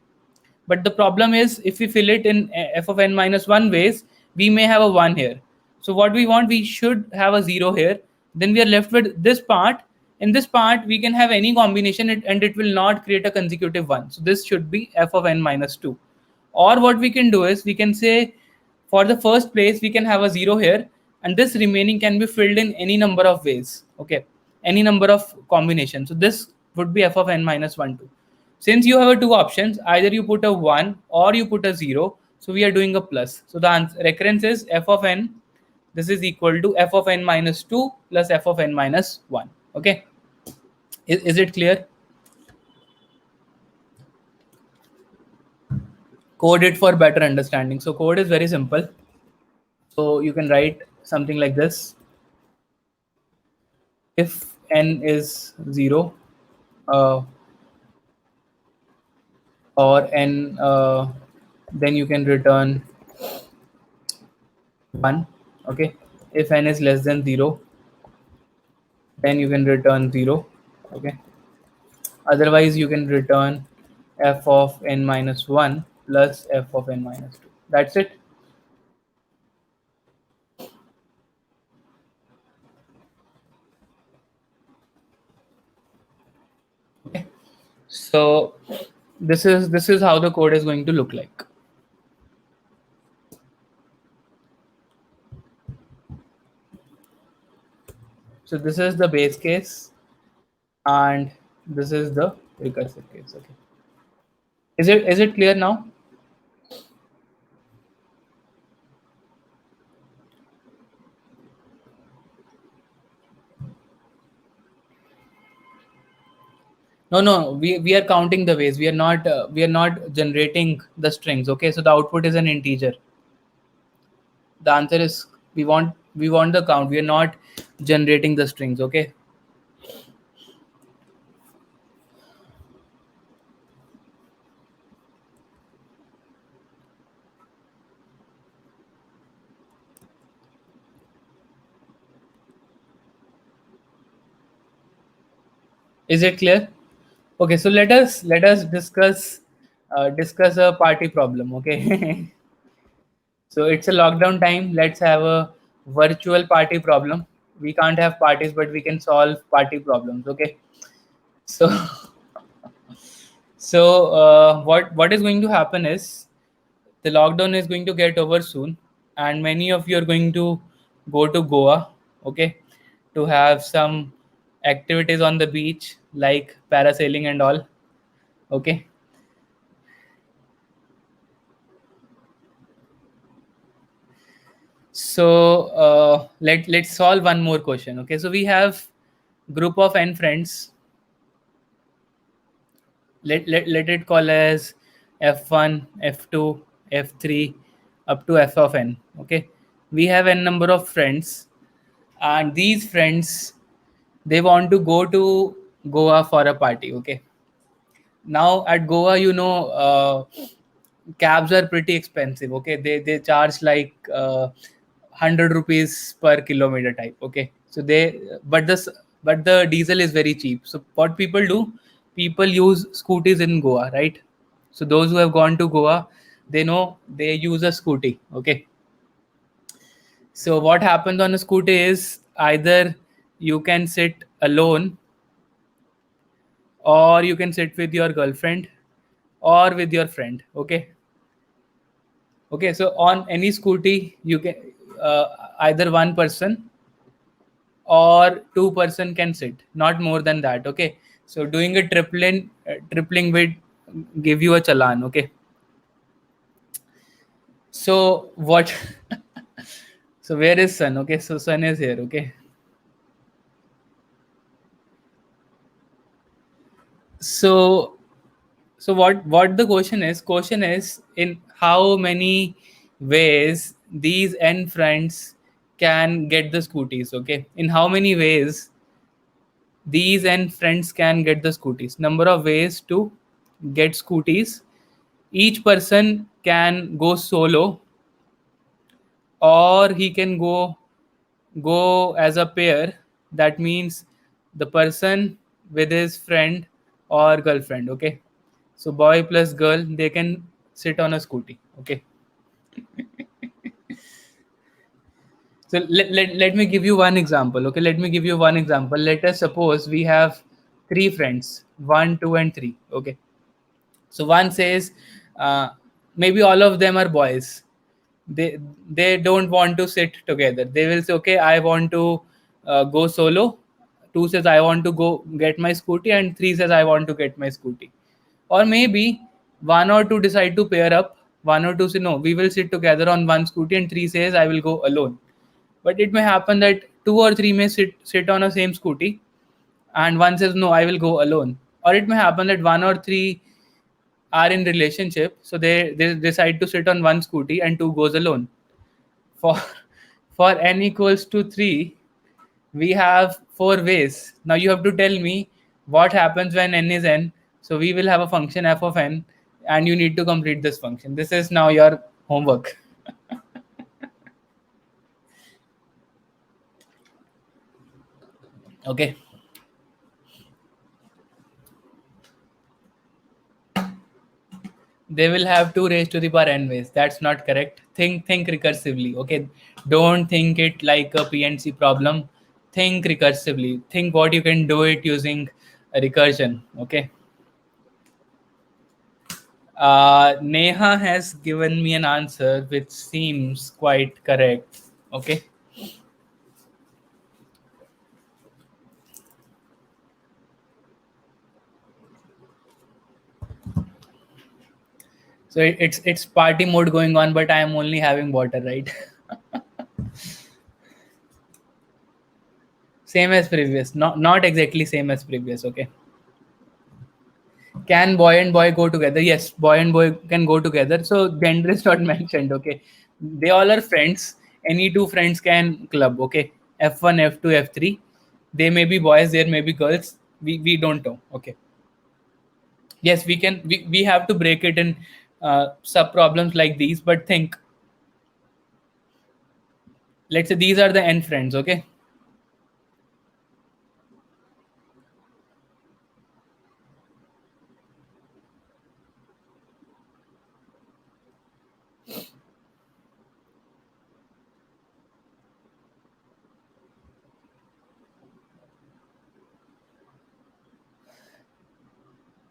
but the problem is if we fill it in f of n minus 1 ways, we may have a 1 here. So what we want, we should have a 0 here. Then we are left with this part in this part we can have any combination and it will not create a consecutive one. So this should be f of n minus 2. Or what we can do is we can say for the first place we can have a 0 here, and this remaining can be filled in any number of ways. Okay, any number of combinations. So this would be f of n minus 1 2. Since you have two options, either you put a 1 or you put a 0, so we are doing a plus. So the recurrence is f of n, this is equal to f of n minus 2 plus f of n minus 1. Okay, is it clear? Code it for better understanding. So code is very simple. So you can write something like this. If n is 0 or n, then you can return 1. Okay, if n is less than 0, then you can return 0. Okay, otherwise you can return f of n minus 1 plus f of n minus 2. That's it. Okay, so this is how the code is going to look like. So this is the base case and this is the recursive case. Okay, is it clear now? No, we are counting the ways. We are not generating the strings. Okay, so the output is an integer. The answer is we want the count. We are not generating the strings. Okay. Is it clear? Okay, so let us discuss a party problem. Okay. So it's a lockdown time. Let's have a virtual party problem. We can't have parties, but we can solve party problems. Okay. So what is going to happen is the lockdown is going to get over soon, and many of you are going to go to Goa. Okay, to have some activities on the beach like parasailing and all. Okay. So let's solve one more question. Okay, so we have group of n friends. Let it call as f1, f2, f3 up to f of n. Okay, we have n number of friends, and these friends, they want to go to Goa for a party. Okay, now at Goa, cabs are pretty expensive. Okay, they charge like 100 rupees per kilometer type. Okay, so but the diesel is very cheap. So what people do, people use scooties in Goa, right? So those who have gone to Goa, they know they use a scooty. Okay, so what happens on a scooty is either you can sit alone, or you can sit with your girlfriend or with your friend. Okay, so on any scooty you can either one person or two-person can sit, not more than that. Okay, so doing a tripling would give you a challan. Okay, so what so where is Sun? Okay, so Sun is here. Okay, so what the question is in how many ways these n friends can get the scooties. Okay, in how many ways these n friends can get the scooties, number of ways to get scooties. Each person can go solo, or he can go as a pair. That means the person with his friend or girlfriend. Okay, so boy plus girl, they can sit on a scooty. Okay, So let me give you one example. Okay, let me give you one example. Let us suppose we have three friends, 1, 2, and 3. Okay, so one says, uh, maybe all of them are boys. They they don't want to sit together. They will say, okay, I want to go solo. Two says I want to go get my scooty, and three says I want to get my scooty. Or maybe one or two decide to pair up. One or two say no, we will sit together on one scooty, and three says I will go alone. But it may happen that two or three may sit on a same scooty, and one says no, I will go alone. Or it may happen that one or three are in relationship, so they decide to sit on one scooty and two goes alone. For for n equals to 3, we have four ways. Now you have to tell me what happens when n is n. So we will have a function f of n, and you need to complete this function. This is now your homework. Okay. They will have 2 raised to the power n ways. That's not correct. Think recursively. Okay, don't think it like a PNC problem. Think recursively. Think what you can do it using a recursion. Okay. Neha has given me an answer which seems quite correct. Okay. So it's party mode going on, but I am only having water, right? Same as previous. Not exactly same as previous. Okay. Can boy and boy go together? Yes, boy and boy can go together. So gender is not mentioned. Okay. They all are friends. Any two friends can club. Okay. F1, F2, F3. They may be boys, there may be girls. We don't know. Okay. Yes, we have to break it in sub problems like these, but think, let's say these are the n friends. Okay.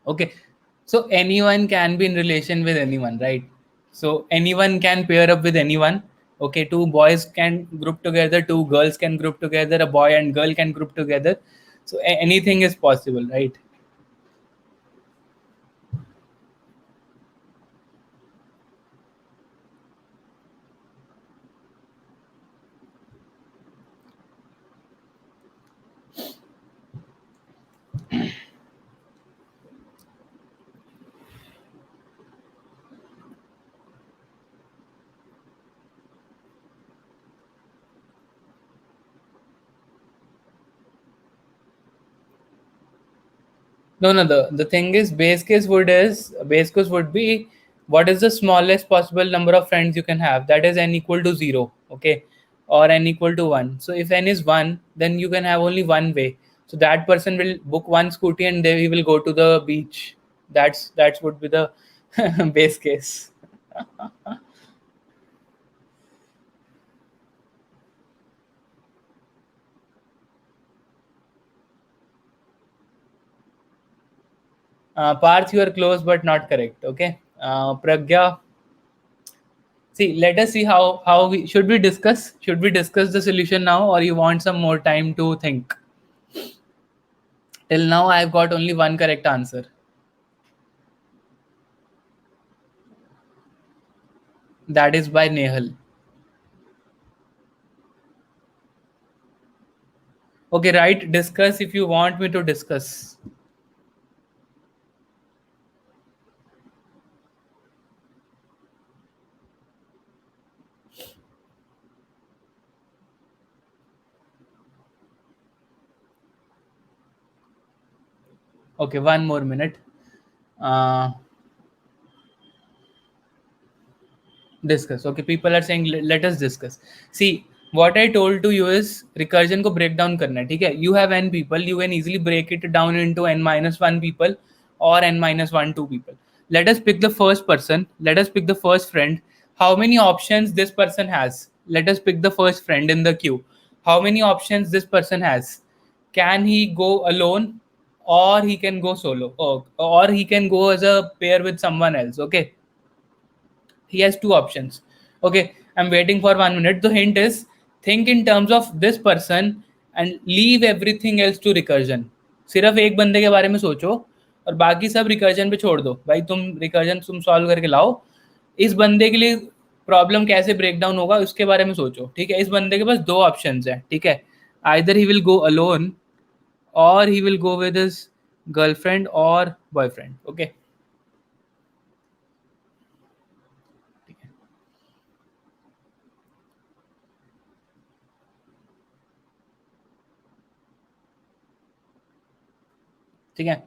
Okay, so anyone can be in relation with anyone, right? So anyone can pair up with anyone. Okay, two boys can group together, two girls can group together, a boy and girl can group together. So anything is possible, right? No, the thing is, base case would be what is the smallest possible number of friends you can have. That is n equal to 0, okay, or n equal to 1. So if n is 1, then you can have only one way. So that person will book one scooty and they will go to the beach. That's would be the base case. Parth, you are close but not correct. Okay, Pragya. See, let us see how we should we discuss the solution now, or you want some more time to think? Till now, I've got only one correct answer. That is by Nehal. Okay, right. Discuss if you want me to discuss. Okay, one more minute. Uh, Discuss. Okay, people are saying let us discuss. See, what I told to you is recursion को break down करना है, ठीक है? You have n people, you can easily break it down into n minus 1 people or n minus 1 2 people. Let us pick the first person. Let us pick the first friend. How many options this person has? let us pick the first friend in the queue. How many options this person has? Can he go alone, or he can go solo, or he can go as a pair with someone else? Okay, he has two options. Okay, I'm waiting for 1 minute. The hint is, think in terms of this person and leave everything else to recursion. सिर्फ एक बंदे के बारे में सोचो और बाकी सब रिकर्जन पे छोड़ दो. भाई तुम रिकर्जन तुम सॉल्व करके लाओ. इस बंदे के लिए प्रॉब्लम कैसे ब्रेक डाउन होगा उसके बारे में सोचो. ठीक है, इस बंदे के पास दो ऑप्शंस हैं. ठीक है, either he will go alone और he will go with his girlfriend और बॉयफ्रेंड. ओके, ठीक है.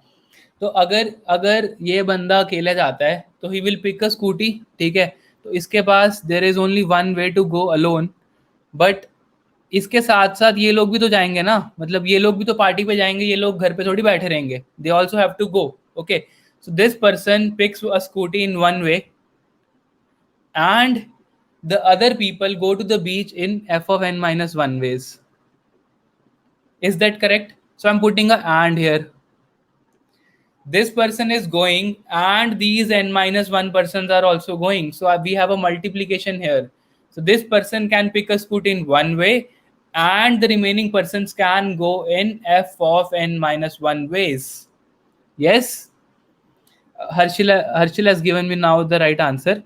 तो अगर अगर ये बंदा अकेले जाता है तो he will pick a scooty. ठीक है, तो इसके पास there is only one way to go alone. But इसके साथ साथ ये लोग भी तो जाएंगे ना, मतलब ये लोग भी तो पार्टी पे जाएंगे, ये लोग घर पे थोड़ी बैठे रहेंगे. They also have to go. Okay, so this person picks a scooty in one way and the other people go to the beach in f of n minus 1 ways. Is that correct? So I'm putting a and here. This person is going and these n minus 1 persons are also going. So we have a multiplication here. So this person can pick a scoot in one way and the remaining persons can go in f of n minus 1 ways. Yes? Harshil has given me now the right answer.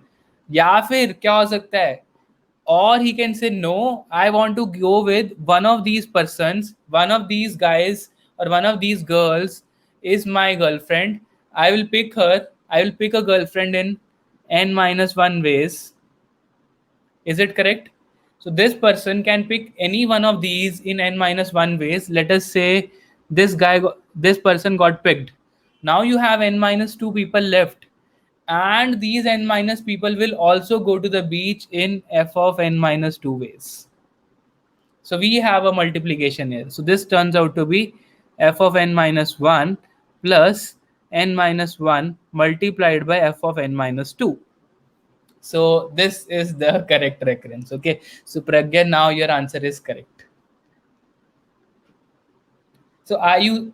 या फिर क्या हो सकता है, or he can say no, I want to go with one of these persons, one of these guys or one of these girls is my girlfriend. I will pick her. I will pick a girlfriend in n minus 1 ways. Is it correct? So this person can pick any one of these in n minus 1 ways. Let us say this person got picked. Now you have n minus 2 people left, and these n minus people will also go to the beach in f of n minus 2 ways. So we have a multiplication here. So this turns out to be f of n minus 1 plus n minus 1 multiplied by f of n minus 2. So this is the correct recurrence. Okay, so Pragya, now your answer is correct. So are you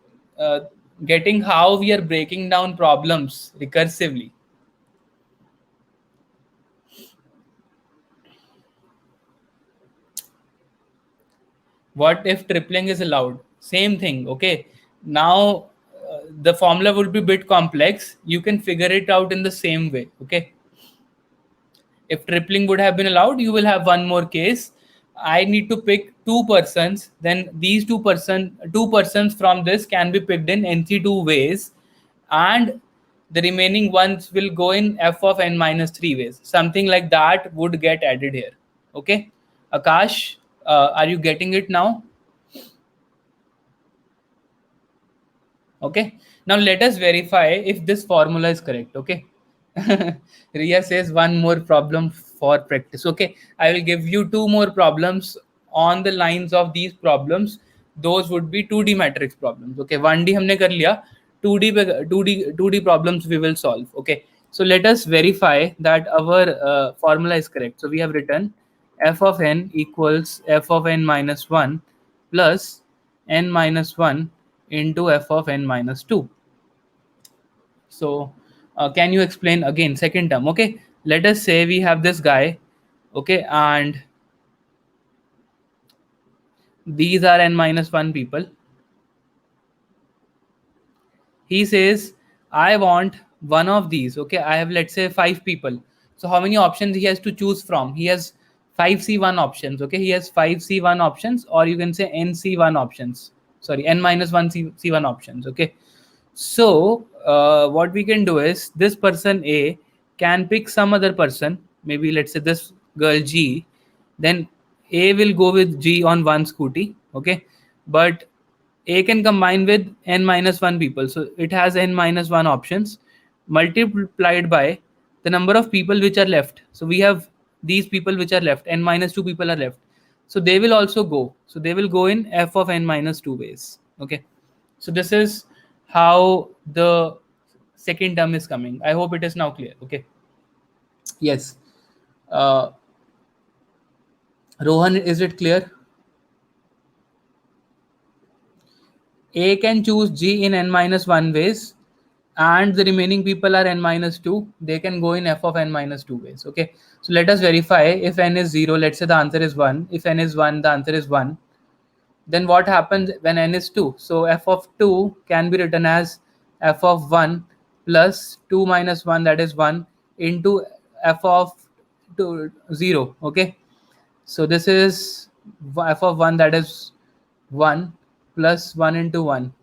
getting how we are breaking down problems recursively? What if tripling is allowed? Same thing. Okay, now the formula would be a bit complex. You can figure it out in the same way. Okay, if tripling would have been allowed, you will have one more case. I need to pick two persons. Then these two persons from this can be picked in nc2 ways, and the remaining ones will go in f of n minus 3 ways. Something like that would get added here. Okay, Akash, are you getting it now? Okay, now let us verify if this formula is correct. Okay, Ria says one more problem for practice. Okay, I will give you two more problems on the lines of these problems. Those would be 2D matrix problems. Okay, 1D हमने कर लिया, 2D 2D problems we will solve. Okay, so let us verify that our formula is correct. So we have written f of n equals f of n minus 1 plus n minus 1 into f of n minus 2. So can you explain again second term? Okay, let us say we have this guy. Okay, and these are n minus 1 people. He says I want one of these. Okay, I have, let's say, 5 people. So how many options he has to choose from? He has 5c1 options. Okay, he has 5c1 options, or you can say nc1 options. Sorry, n minus 1 c1 options. Okay, so what we can do is this person A can pick some other person, maybe let's say this girl G. Then A will go with G on one scooty. Okay, but A can combine with n minus 1 people, so it has n minus 1 options multiplied by the number of people which are left. So we have these people which are left, n minus 2 people are left, so they will also go. So they will go in f of n minus 2 ways. Okay, so this is how the second term is coming. I hope it is now clear. Okay, yes. uh, Rohan, is it clear? A can choose G in n minus 1 ways, and the remaining people are n minus 2. They can go in f of n minus 2 ways. Okay, so let us verify. If n is 0, let's say the answer is 1. If n is 1, the answer is 1. Then what happens when n is 2? So f of 2 can be written as f of 1 plus 2 minus 1, that is 1, into f of 2, 0. Okay, so this is f of 1, that is 1, plus 1 into 1.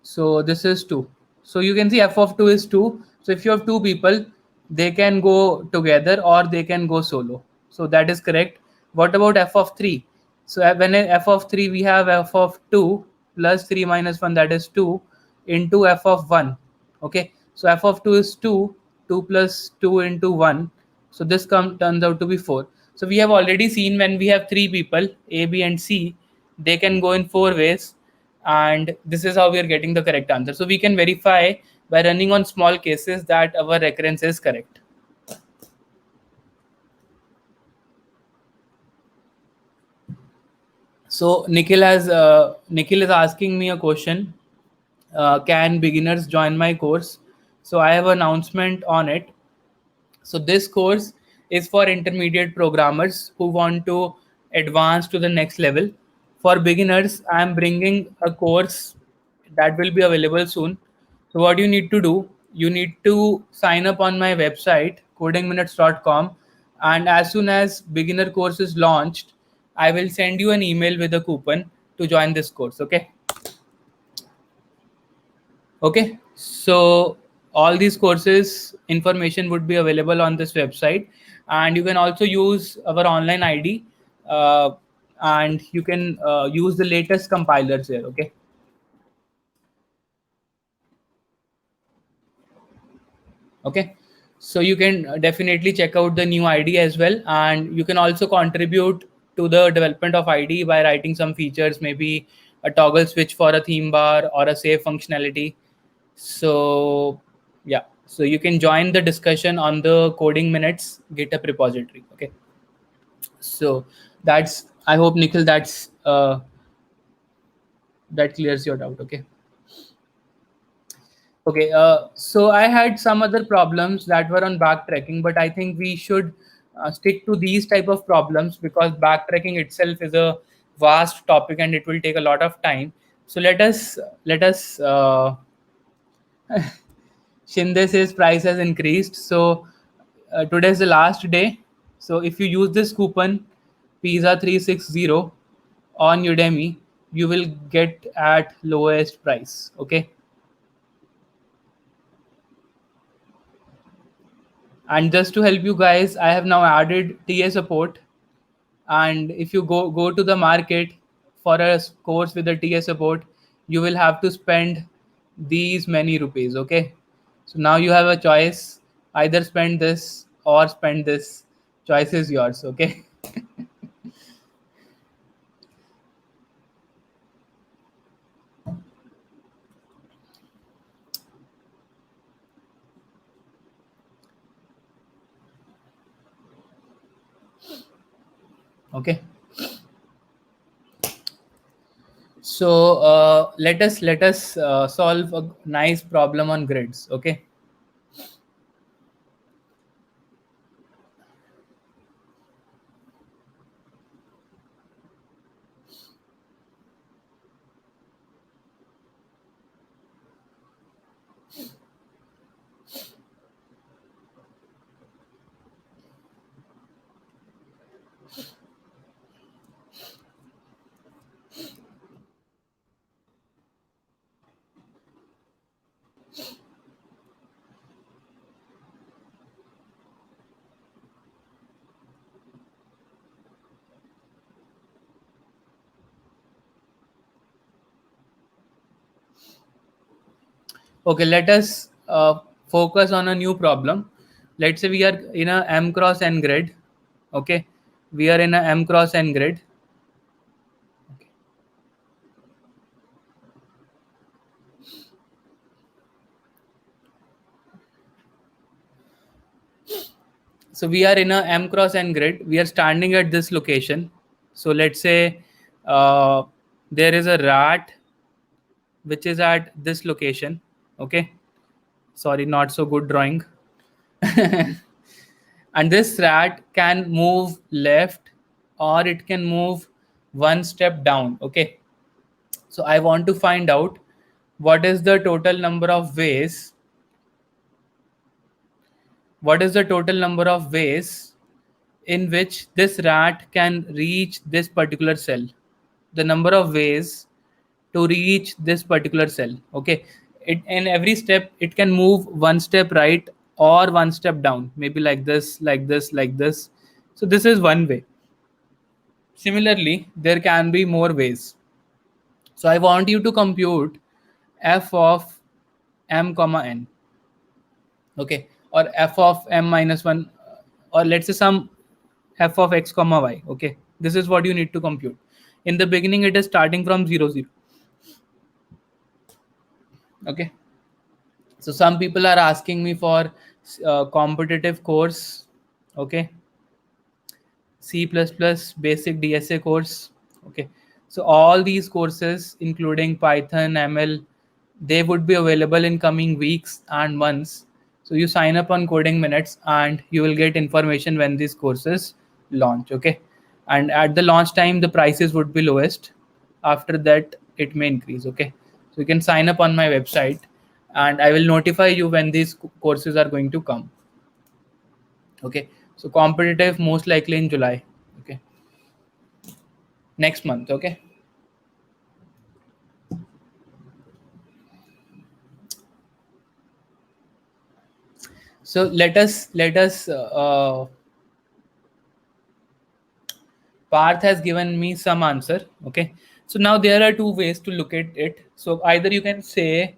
So this is 2. So you can see f of 2 is 2. So if you have two people, they can go together or they can go solo. So that is correct. What about f of 3? So when f of 3, we have f of 2 plus 3 minus 1, that is 2, into f of 1. Okay, so f of 2 is 2, 2 plus 2 into 1. So this turns out to be 4. So we have already seen when we have three people, A, B, and C, they can go in four ways, and this is how we are getting the correct answer. So we can verify by running on small cases that our recurrence is correct. So Nikhil is asking me a question. Can beginners join my course? So I have an announcement on it. So this course is for intermediate programmers who want to advance to the next level. For beginners, I am bringing a course that will be available soon. So what you need to do, you need to sign up on my website codingminutes.com, and as soon as beginner course is launched, I will send you an email with a coupon to join this course. Okay. Okay, so all these courses information would be available on this website, and you can also use our online ID, uh, and you can use the latest compilers here. Okay. Okay, so you can definitely check out the new ID as well, and you can also contribute to the development of ID by writing some features, maybe a toggle switch for a theme bar or a save functionality. So yeah, so you can join the discussion on the coding minutes GitHub repository. Okay, so that's, I hope, Nikhil, that clears your doubt. Okay. Okay, so I had some other problems that were on backtracking, but I think we should stick to these type of problems because backtracking itself is a vast topic and it will take a lot of time. So let us. Shinde says price has increased. So today is the last day. So if you use this coupon Pizza 360 on Udemy, you will get at lowest price. Okay. And just to help you guys, I have now added TA support. And if you go to the market for a course with the TA support, you will have to spend these many rupees. Okay, so now you have a choice: either spend this or spend this. Choice is yours. Okay. Okay, so let us solve a nice problem on grids. Okay. Okay, let us focus on a new problem. Let's say we are in a m cross n grid. Okay, we are in a m cross n grid. Okay. So we are in a m cross n grid. We are standing at this location. So let's say there is a rat which is at this location. Okay, sorry, not so good drawing. And this rat can move left or it can move one step down. Okay, so I want to find out what is the total number of ways, in which this rat can reach this particular cell, the number of ways to reach this particular cell. Okay, it in every step it can move one step right or one step down, maybe like this, like this, like this. So this is one way. Similarly, there can be more ways. So I want you to compute f of m comma n. Okay, or f of m minus 1, or let's say some f of x comma y. Okay, this is what you need to compute. In the beginning it is starting from 0 0. Okay, so some people are asking me for competitive course. Okay, C++ basic DSA course. Okay, so all these courses including Python, ML, they would be available in coming weeks and months. So you sign up on Coding Minutes and you will get information when these courses launch. Okay, and at the launch time the prices would be lowest. After that it may increase. Okay, so you can sign up on my website and I will notify you when these courses are going to come. Okay, so competitive most likely in July. Okay, next month. Okay, so let us Parth has given me some answer. Okay, so now there are two ways to look at it. So either you can say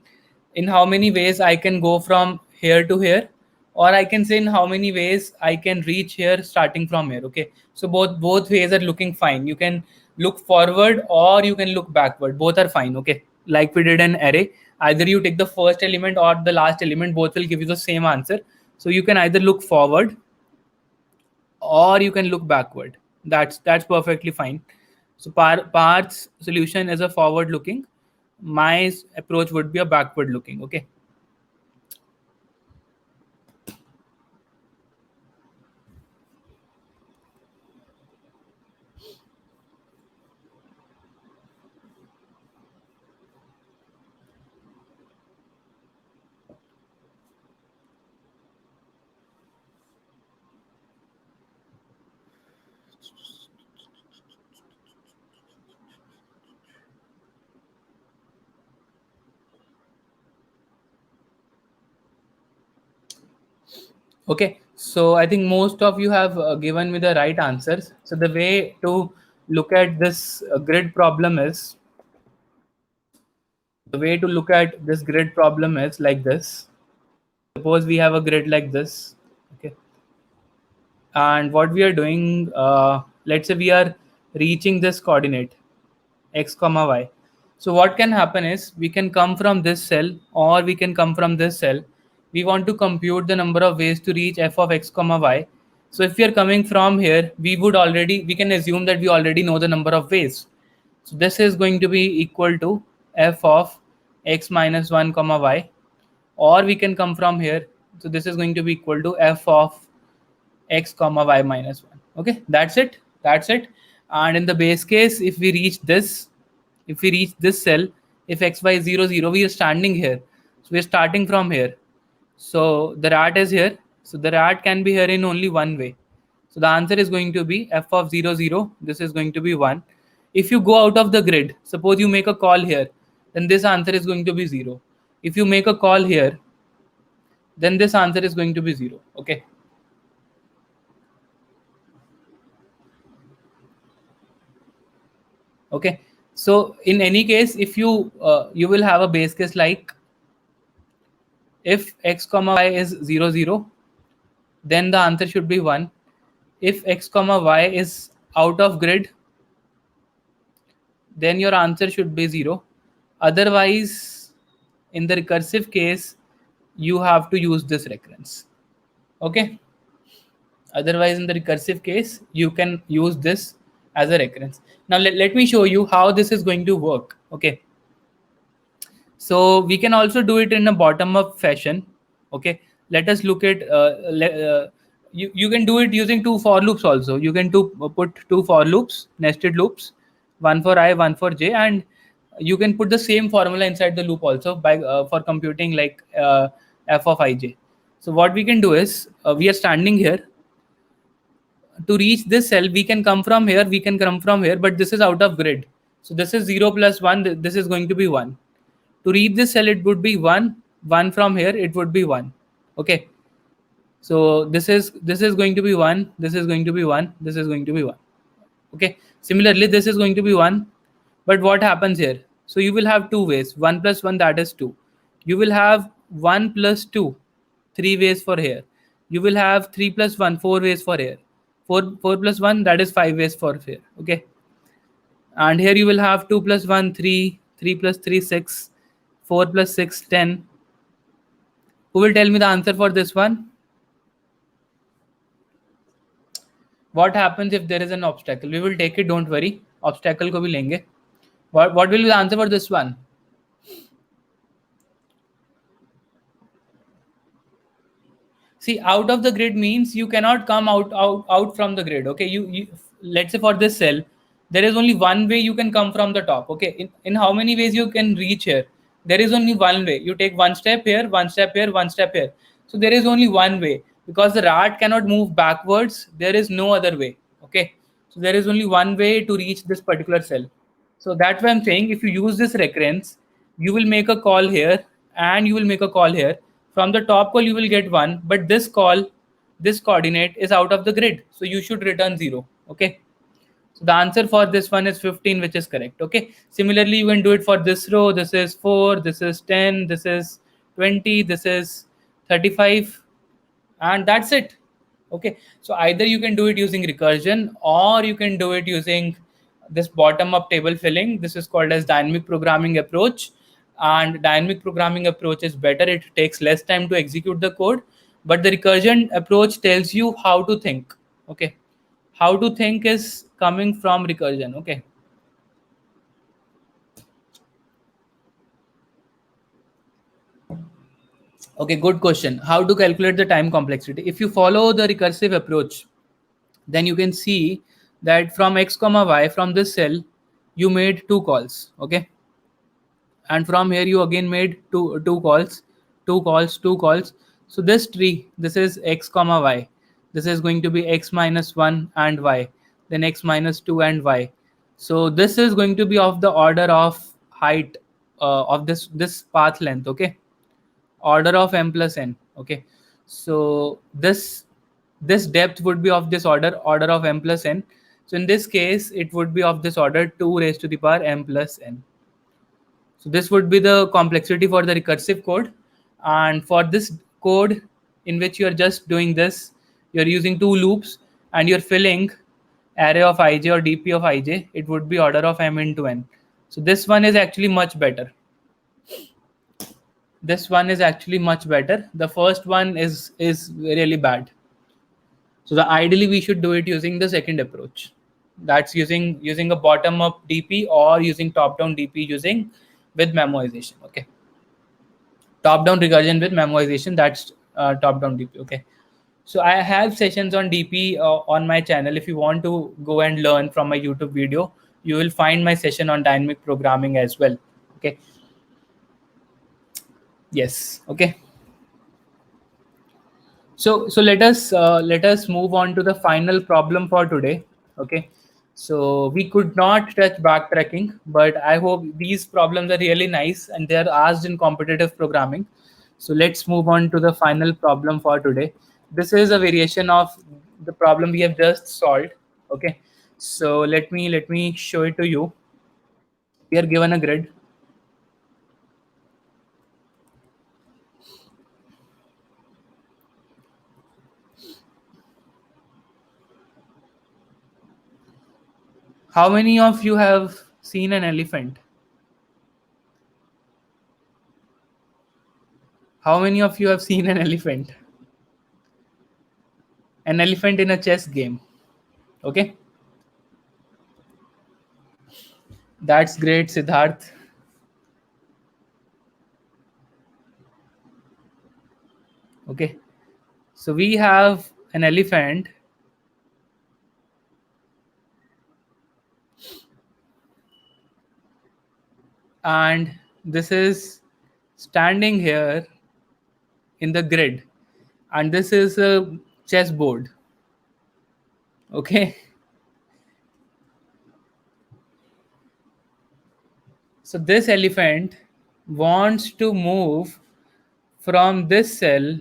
in how many ways I can go from here to here, or I can say in how many ways I can reach here starting from here. Okay, so both ways are looking fine. You can look forward or you can look backward. Both are fine. Okay, like we did an array, either you take the first element or the last element, both will give you the same answer. So you can either look forward or you can look backward. That's perfectly fine. So Parth's solution is a forward looking. My approach would be a backward looking. Okay, okay, so I think most of you have given me the right answers. So the way to look at this grid problem is, like this. Suppose we have a grid like this. Okay, and what we are doing, let's say we are reaching this coordinate x comma y. So what can happen is we can come from this cell or we can come from this cell. We want to compute the number of ways to reach f of x comma y. So if we are coming from here, we can assume that we already know the number of ways. So this is going to be equal to f of x minus 1 comma y, or we can come from here. So this is going to be equal to f of x comma y minus 1. Okay, that's it. And in the base case, if we reach this cell, if xy is 0 0, we are standing here, so we're starting from here. So the rat is here, so the rat can be here in only one way. So the answer is going to be f of 0 0, this is going to be 1. If you go out of the grid, suppose you make a call here, then this answer is going to be 0. If you make a call here, then this answer is going to be 0. Okay, okay, so in any case, if you will have a base case like if x comma y is 0 0, then the answer should be 1. If x comma y is out of grid, then your answer should be 0. Otherwise, in the recursive case, you have to use this recurrence. Okay, Otherwise, in the recursive case, you can use this as a recurrence. Now let me show you how this is going to work. Okay, so we can also do it in a bottom up fashion. Okay, let us look at you can do it using two for loops also. You can put two for loops, nested loops, one for I, one for j, and you can put the same formula inside the loop also by for computing like f of ij. So what we can do is we are standing here. To reach this cell, we can come from here, we can come from here, but this is out of grid. So this is 0 plus 1, this is going to be 1. To reach this cell, it would be 1, 1 from here, it would be 1. Okay. So this is going to be 1, this is going to be 1, this is going to be 1. Okay. Similarly, this is going to be 1. But what happens here? So you will have two ways. 1 plus 1, that is 2. You will have 1 plus 2, 3 ways for here. You will have 3 plus 1, 4 ways for here. 4 plus 1, that is 5 ways for here. Okay. And here you will have 2 plus 1, 3, 3 plus 3, 6, 4 plus 6, 10. Who will tell me the answer for this one? What happens if there is an obstacle? We will take it, don't worry. Obstacle ko bhi lenge. What will be the answer for this one? See, out of the grid means you cannot come out from the grid. Okay, you let's say for this cell, there is only one way you can come from the top. Okay, in how many ways you can reach here? There is only one way. You take one step here, one step here, one step here. So there is only one way because the rat cannot move backwards. There is no other way. Okay, so there is only one way to reach this particular cell. So that's why I'm saying if you use this recurrence, you will make a call here and you will make a call here. From the top call, you will get 1, but this call, this coordinate is out of the grid. So you should return 0. Okay. So the answer for this one is 15, which is correct. Okay. Similarly, you can do it for this row. This is 4, this is 10, this is 20, this is 35, and that's it. Okay, so either you can do it using recursion or you can do it using this bottom up table filling. This is called as dynamic programming approach, and dynamic programming approach is better. It takes less time to execute the code, but the recursion approach tells you how to think. Okay, how to think is coming from recursion. Okay. Okay, good question. How to calculate the time complexity? If you follow the recursive approach, then you can see that from x comma y, from this cell, you made two calls. Okay, and from here you again made two calls, two calls. So this tree, this is x comma y. This is going to be x minus 1 and y, then x minus 2 and y. So this is going to be of the order of height of this path length. Okay, order of m plus n. Okay, so this depth would be of this order of m plus n. So in this case, it would be of this order 2 raised to the power m plus n. So this would be the complexity for the recursive code. And for this code in which you are just doing this, you're using two loops and you're filling array of ij or dp of ij, it would be order of m into n. So this one is actually much better. This one is actually much better. The first one is really bad. So ideally we should do it using the second approach. That's using a bottom up DP or using top down DP using with memoization. Okay. Top down recursion with memoization. That's top down DP. Okay. So I have sessions on DP on my channel. If you want to go and learn from my YouTube video, you will find my session on dynamic programming as well. Okay. Yes. Okay. So let us move on to the final problem for today. Okay, so we could not touch backtracking, but I hope these problems are really nice and they are asked in competitive programming. So let's move on to the final problem for today. This is a variation of the problem we have just solved. Okay, so let me show it to you. We are given a grid. How many of you have seen an elephant? How many of you have seen an elephant? an elephant in a chess game. Okay, that's great, Siddharth. Okay, so we have an elephant, and this is standing here in the grid, and this is a chessboard. Okay, so this elephant wants to move from this cell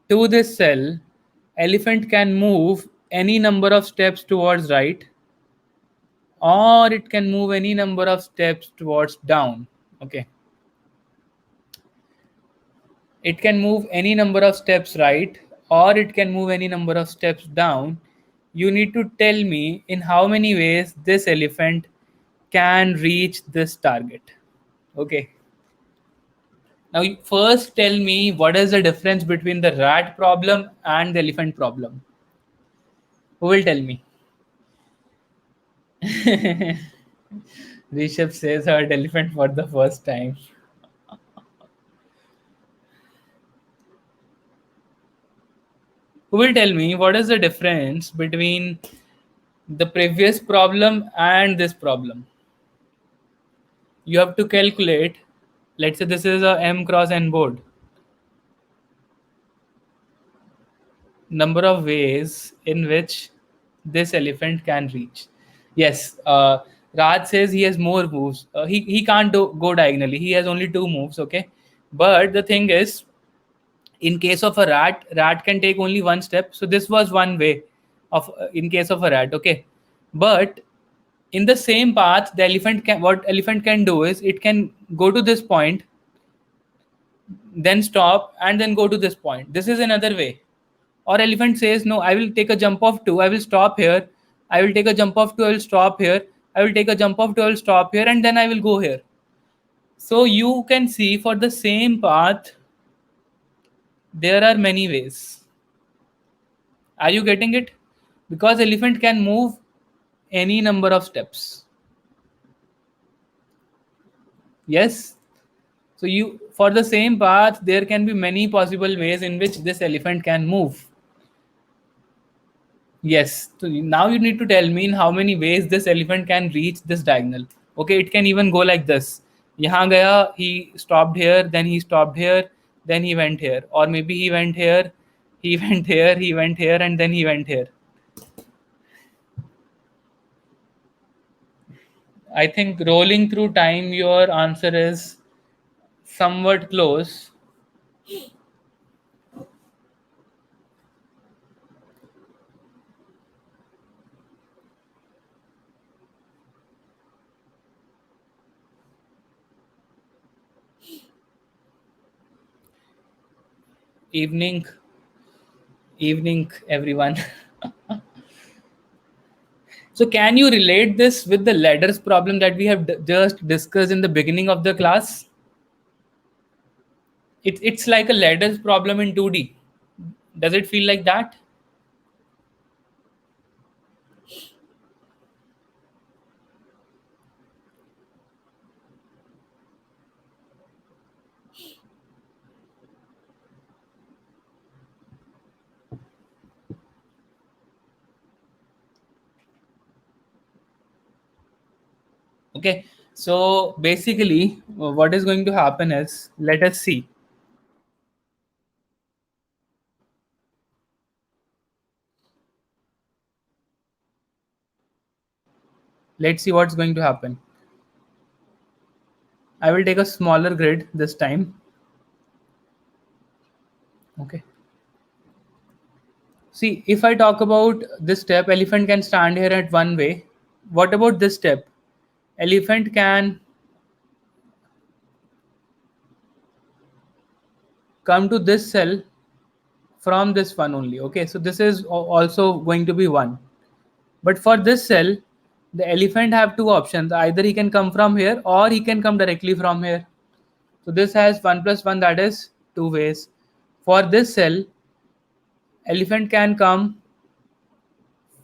to this cell. Elephant can move any number of steps towards right, or it can move any number of steps towards down. Okay, it can move any number of steps right, or it can move any number of steps down. You need to tell me in how many ways this elephant can reach this target. Okay, now first tell me what is the difference between the rat problem and the elephant problem. Who will tell me? Rishabh says heard elephant for the first time. Who will tell me what is the difference between the previous problem and this problem? You have to calculate, let's say this is a m cross n board, number of ways in which this elephant can reach. Yes, Raj says he has more moves. He can't go diagonally. He has only 2 moves. Okay, but the thing is, in case of a rat can take only 1 step. So this was one way of in case of a rat. Okay, but in the same path, the elephant can what elephant can do is it can go to this point, then stop, and then go to this point. This is another way. Or elephant says, no, I will take a jump of 2, I will stop here, I will take a jump of 2, I will stop here, I will take a jump of 2, I will stop here, and then I will go here. So you can see for the same path, there are many ways. Are you getting it? Because elephant can move any number of steps. Yes. So you for the same path, there can be many possible ways in which this elephant can move. Yes. So now you need to tell me in how many ways this elephant can reach this diagonal. Okay, it can even go like this. Yahan gaya, he stopped here, then he stopped here, then he went here. Or maybe he went here, he went here, he went here, and then he went here. I think rolling through time, your answer is somewhat close. Evening, everyone. So can you relate this with the ladders problem that we have just discussed in the beginning of the class? It's like a ladders problem in 2D. Does it feel like that? Okay, so basically what is going to happen is, let us see. Let's see what's going to happen. I will take a smaller grid this time. Okay. See, if I talk about this step, elephant can stand here at one way. What about this step? Elephant can come to this cell from this one only. Okay, so this is also going to be 1. But for this cell, the elephant have 2 options. Either he can come from here or he can come directly from here. So this has 1 plus 1, that is 2 ways. For this cell, elephant can come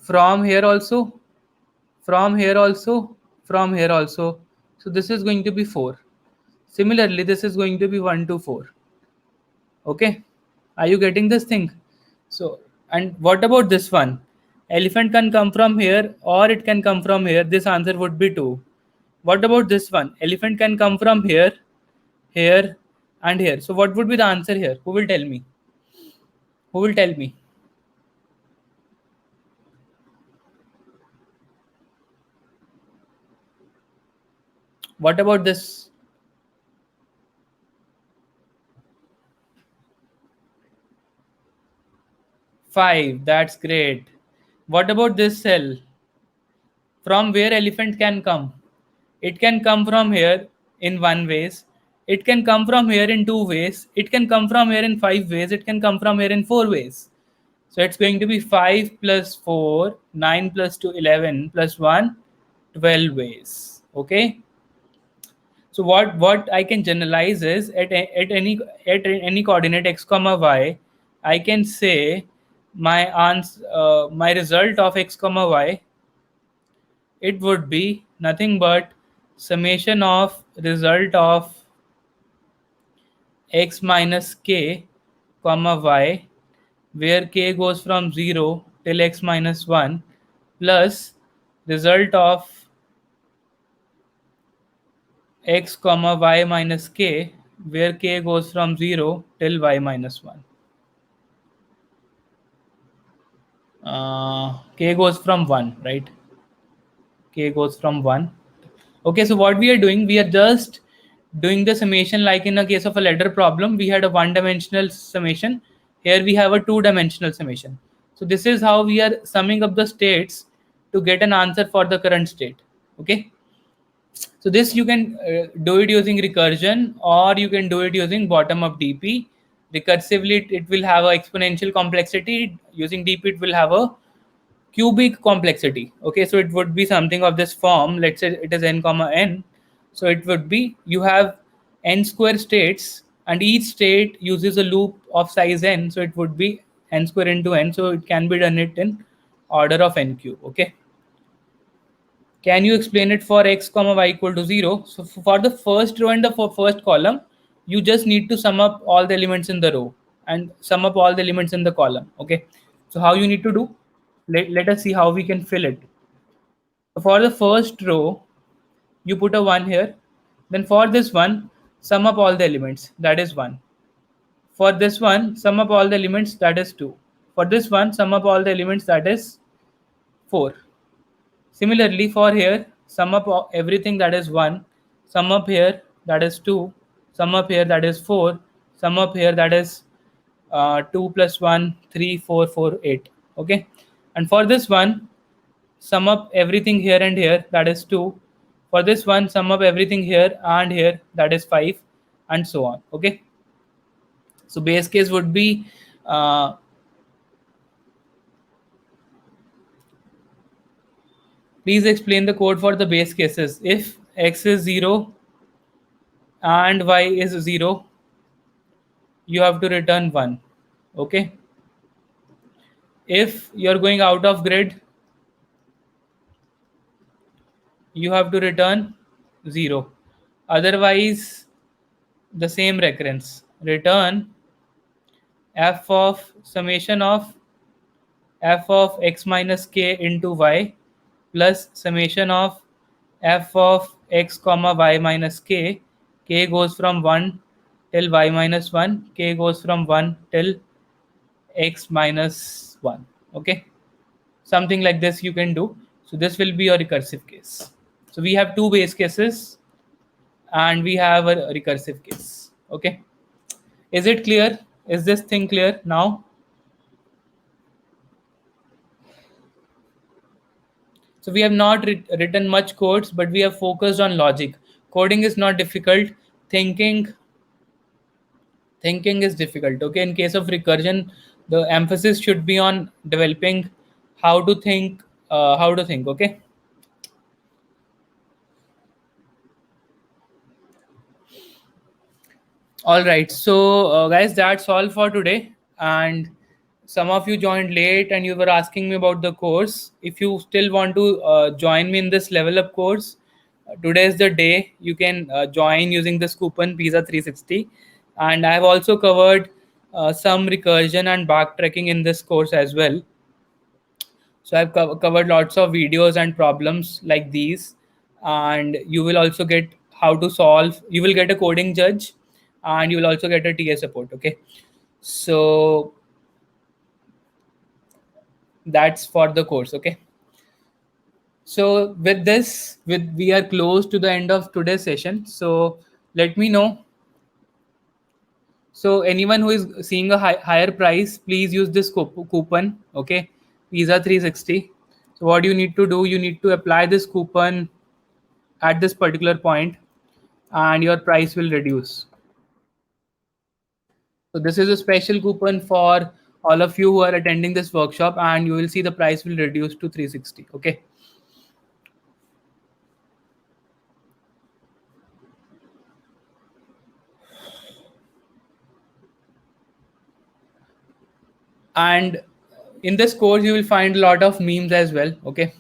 from here also, from here also, from here also. So this is going to be 4. Similarly, this is going to be 1 to 4. Okay, are you getting this thing? So, and what about this one? Elephant can come from here or it can come from here. This answer would be 2. What about this one? Elephant can come from here, here, and here. So what would be the answer here? Who will tell me? Who will tell me? What about this? 5. That's great. What about this cell? From where elephant can come? It can come from here in one ways. It can come from here in two ways. It can come from here in 5 ways. It can come from here in 4 ways. So it's going to be 5 plus 4, 9 plus 2, 11 plus 1, 12 ways. Okay. So what I can generalize is at any coordinate x comma y, I can say my answer, my result of x comma y, it would be nothing but summation of result of x minus k comma y, where k goes from 0 till x minus 1, plus result of x comma y minus k, where k goes from 0 till y minus 1. K goes from 1, right? K goes from 1. Okay, so what we are doing, we are just doing the summation like in a case of a ladder problem. We had a one-dimensional summation. Here we have a two-dimensional summation. So this is how we are summing up the states to get an answer for the current state. Okay. So this you can do it using recursion, or you can do it using bottom-up DP. Recursively, it will have a exponential complexity. Using DP, it will have a cubic complexity. Okay, so it would be something of this form. Let's say it is n comma n. So it would be, you have n square states and each state uses a loop of size n. So it would be n square into n. So it can be done it in order of n cube. Okay. Can you explain it for x comma y equal to 0? So for the first row and the first column, you just need to sum up all the elements in the row and sum up all the elements in the column. Okay. So how you need to do? Let us see how we can fill it. So for the first row, you put a 1 here. Then for this one, sum up all the elements. That is 1. For this one, sum up all the elements. That is 2. For this one, sum up all the elements. That is 4. Similarly, for here, sum up everything, that is 1. Sum up here, that is 2. Sum up here, that is 4. Sum up here, that is 2 plus 1, 3, 4, 4, 8. Okay. And for this one, sum up everything here and here, that is 2. For this one, sum up everything here and here, that is 5, and so on. Okay. So base case would be please explain the code for the base cases. If x is 0 and y is 0, you have to return 1. Okay. If you're going out of grid, you have to return 0. Otherwise, the same recurrence. Return f of summation of f of x minus k into y plus summation of f of x comma y minus k. K goes from 1 till y minus 1. K goes from 1 till x minus 1. Okay. Something like this you can do. So this will be your recursive case. So we have two base cases and we have a recursive case. Okay. Is it clear? Is this thing clear now? So we have not written much codes, but we have focused on logic. Coding is not difficult. Thinking is difficult. Okay. In case of recursion, the emphasis should be on developing how to think. Okay. All right. So guys, that's all for today. And some of you joined late and you were asking me about the course. If you still want to join me in this level up course, today is the day. You can join using this coupon PISA 360. And I have also covered some recursion and backtracking in this course as well. So I've covered lots of videos and problems like these, and you will also get how to solve. You will get a coding judge, and you will also get a TA support. Okay, so that's for the course. Okay, so with this, we are close to the end of today's session. So let me know. So anyone who is seeing a higher price, please use this coupon. Okay, PISA 360. So what you need to do, you need to apply this coupon at this particular point and your price will reduce. So this is a special coupon for all of you who are attending this workshop, and you will see the price will reduce to 360. Okay. And in this course, you will find a lot of memes as well. Okay.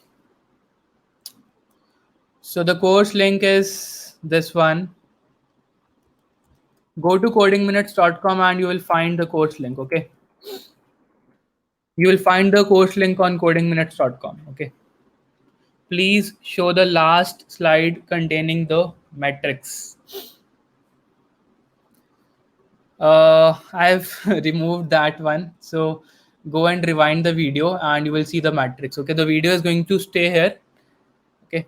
So the course link is this one. Go to codingminutes.com and you will find the course link. Okay. You will find the course link on codingminutes.com. Okay. Please show the last slide containing the metrics. I've removed that one. So go and rewind the video and you will see the matrix. Okay, the video is going to stay here. Okay.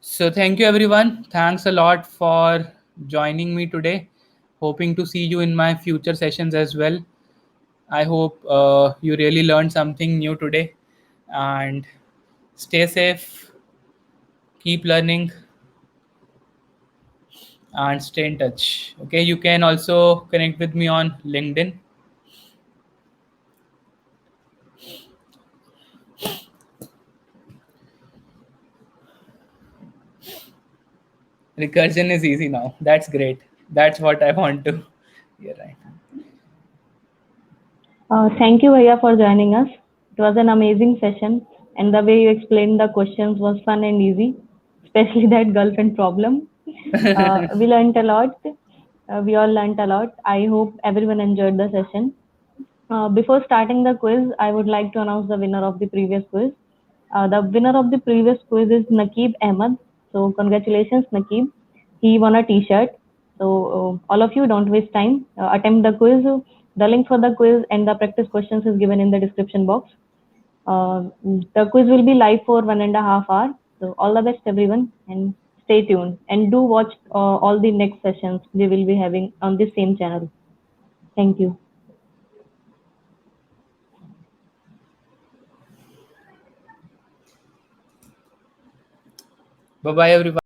So thank you everyone. Thanks a lot for joining me today. Hoping to see you in my future sessions as well. I hope you really learned something new today, and stay safe, keep learning, and stay in touch. Okay, you can also connect with me on LinkedIn. Recursion is easy now. That's great. That's what I want to hear. Right. Thank you, Bhaiya, for joining us. It was an amazing session, and the way you explained the questions was fun and easy, especially that girlfriend problem. We learned a lot. We all learned a lot. I hope everyone enjoyed the session. Before starting the quiz, I would like to announce the winner of the previous quiz. The winner of the previous quiz is Nakib Ahmed. So, congratulations, Nakib. He won a t shirt. So, all of you don't waste time. Attempt the quiz. The link for the quiz and the practice questions is given in the description box. The quiz will be live for 1.5 hours. So, all the best, everyone, and stay tuned. And do watch all the next sessions we will be having on this same channel. Thank you. Bye bye, everyone.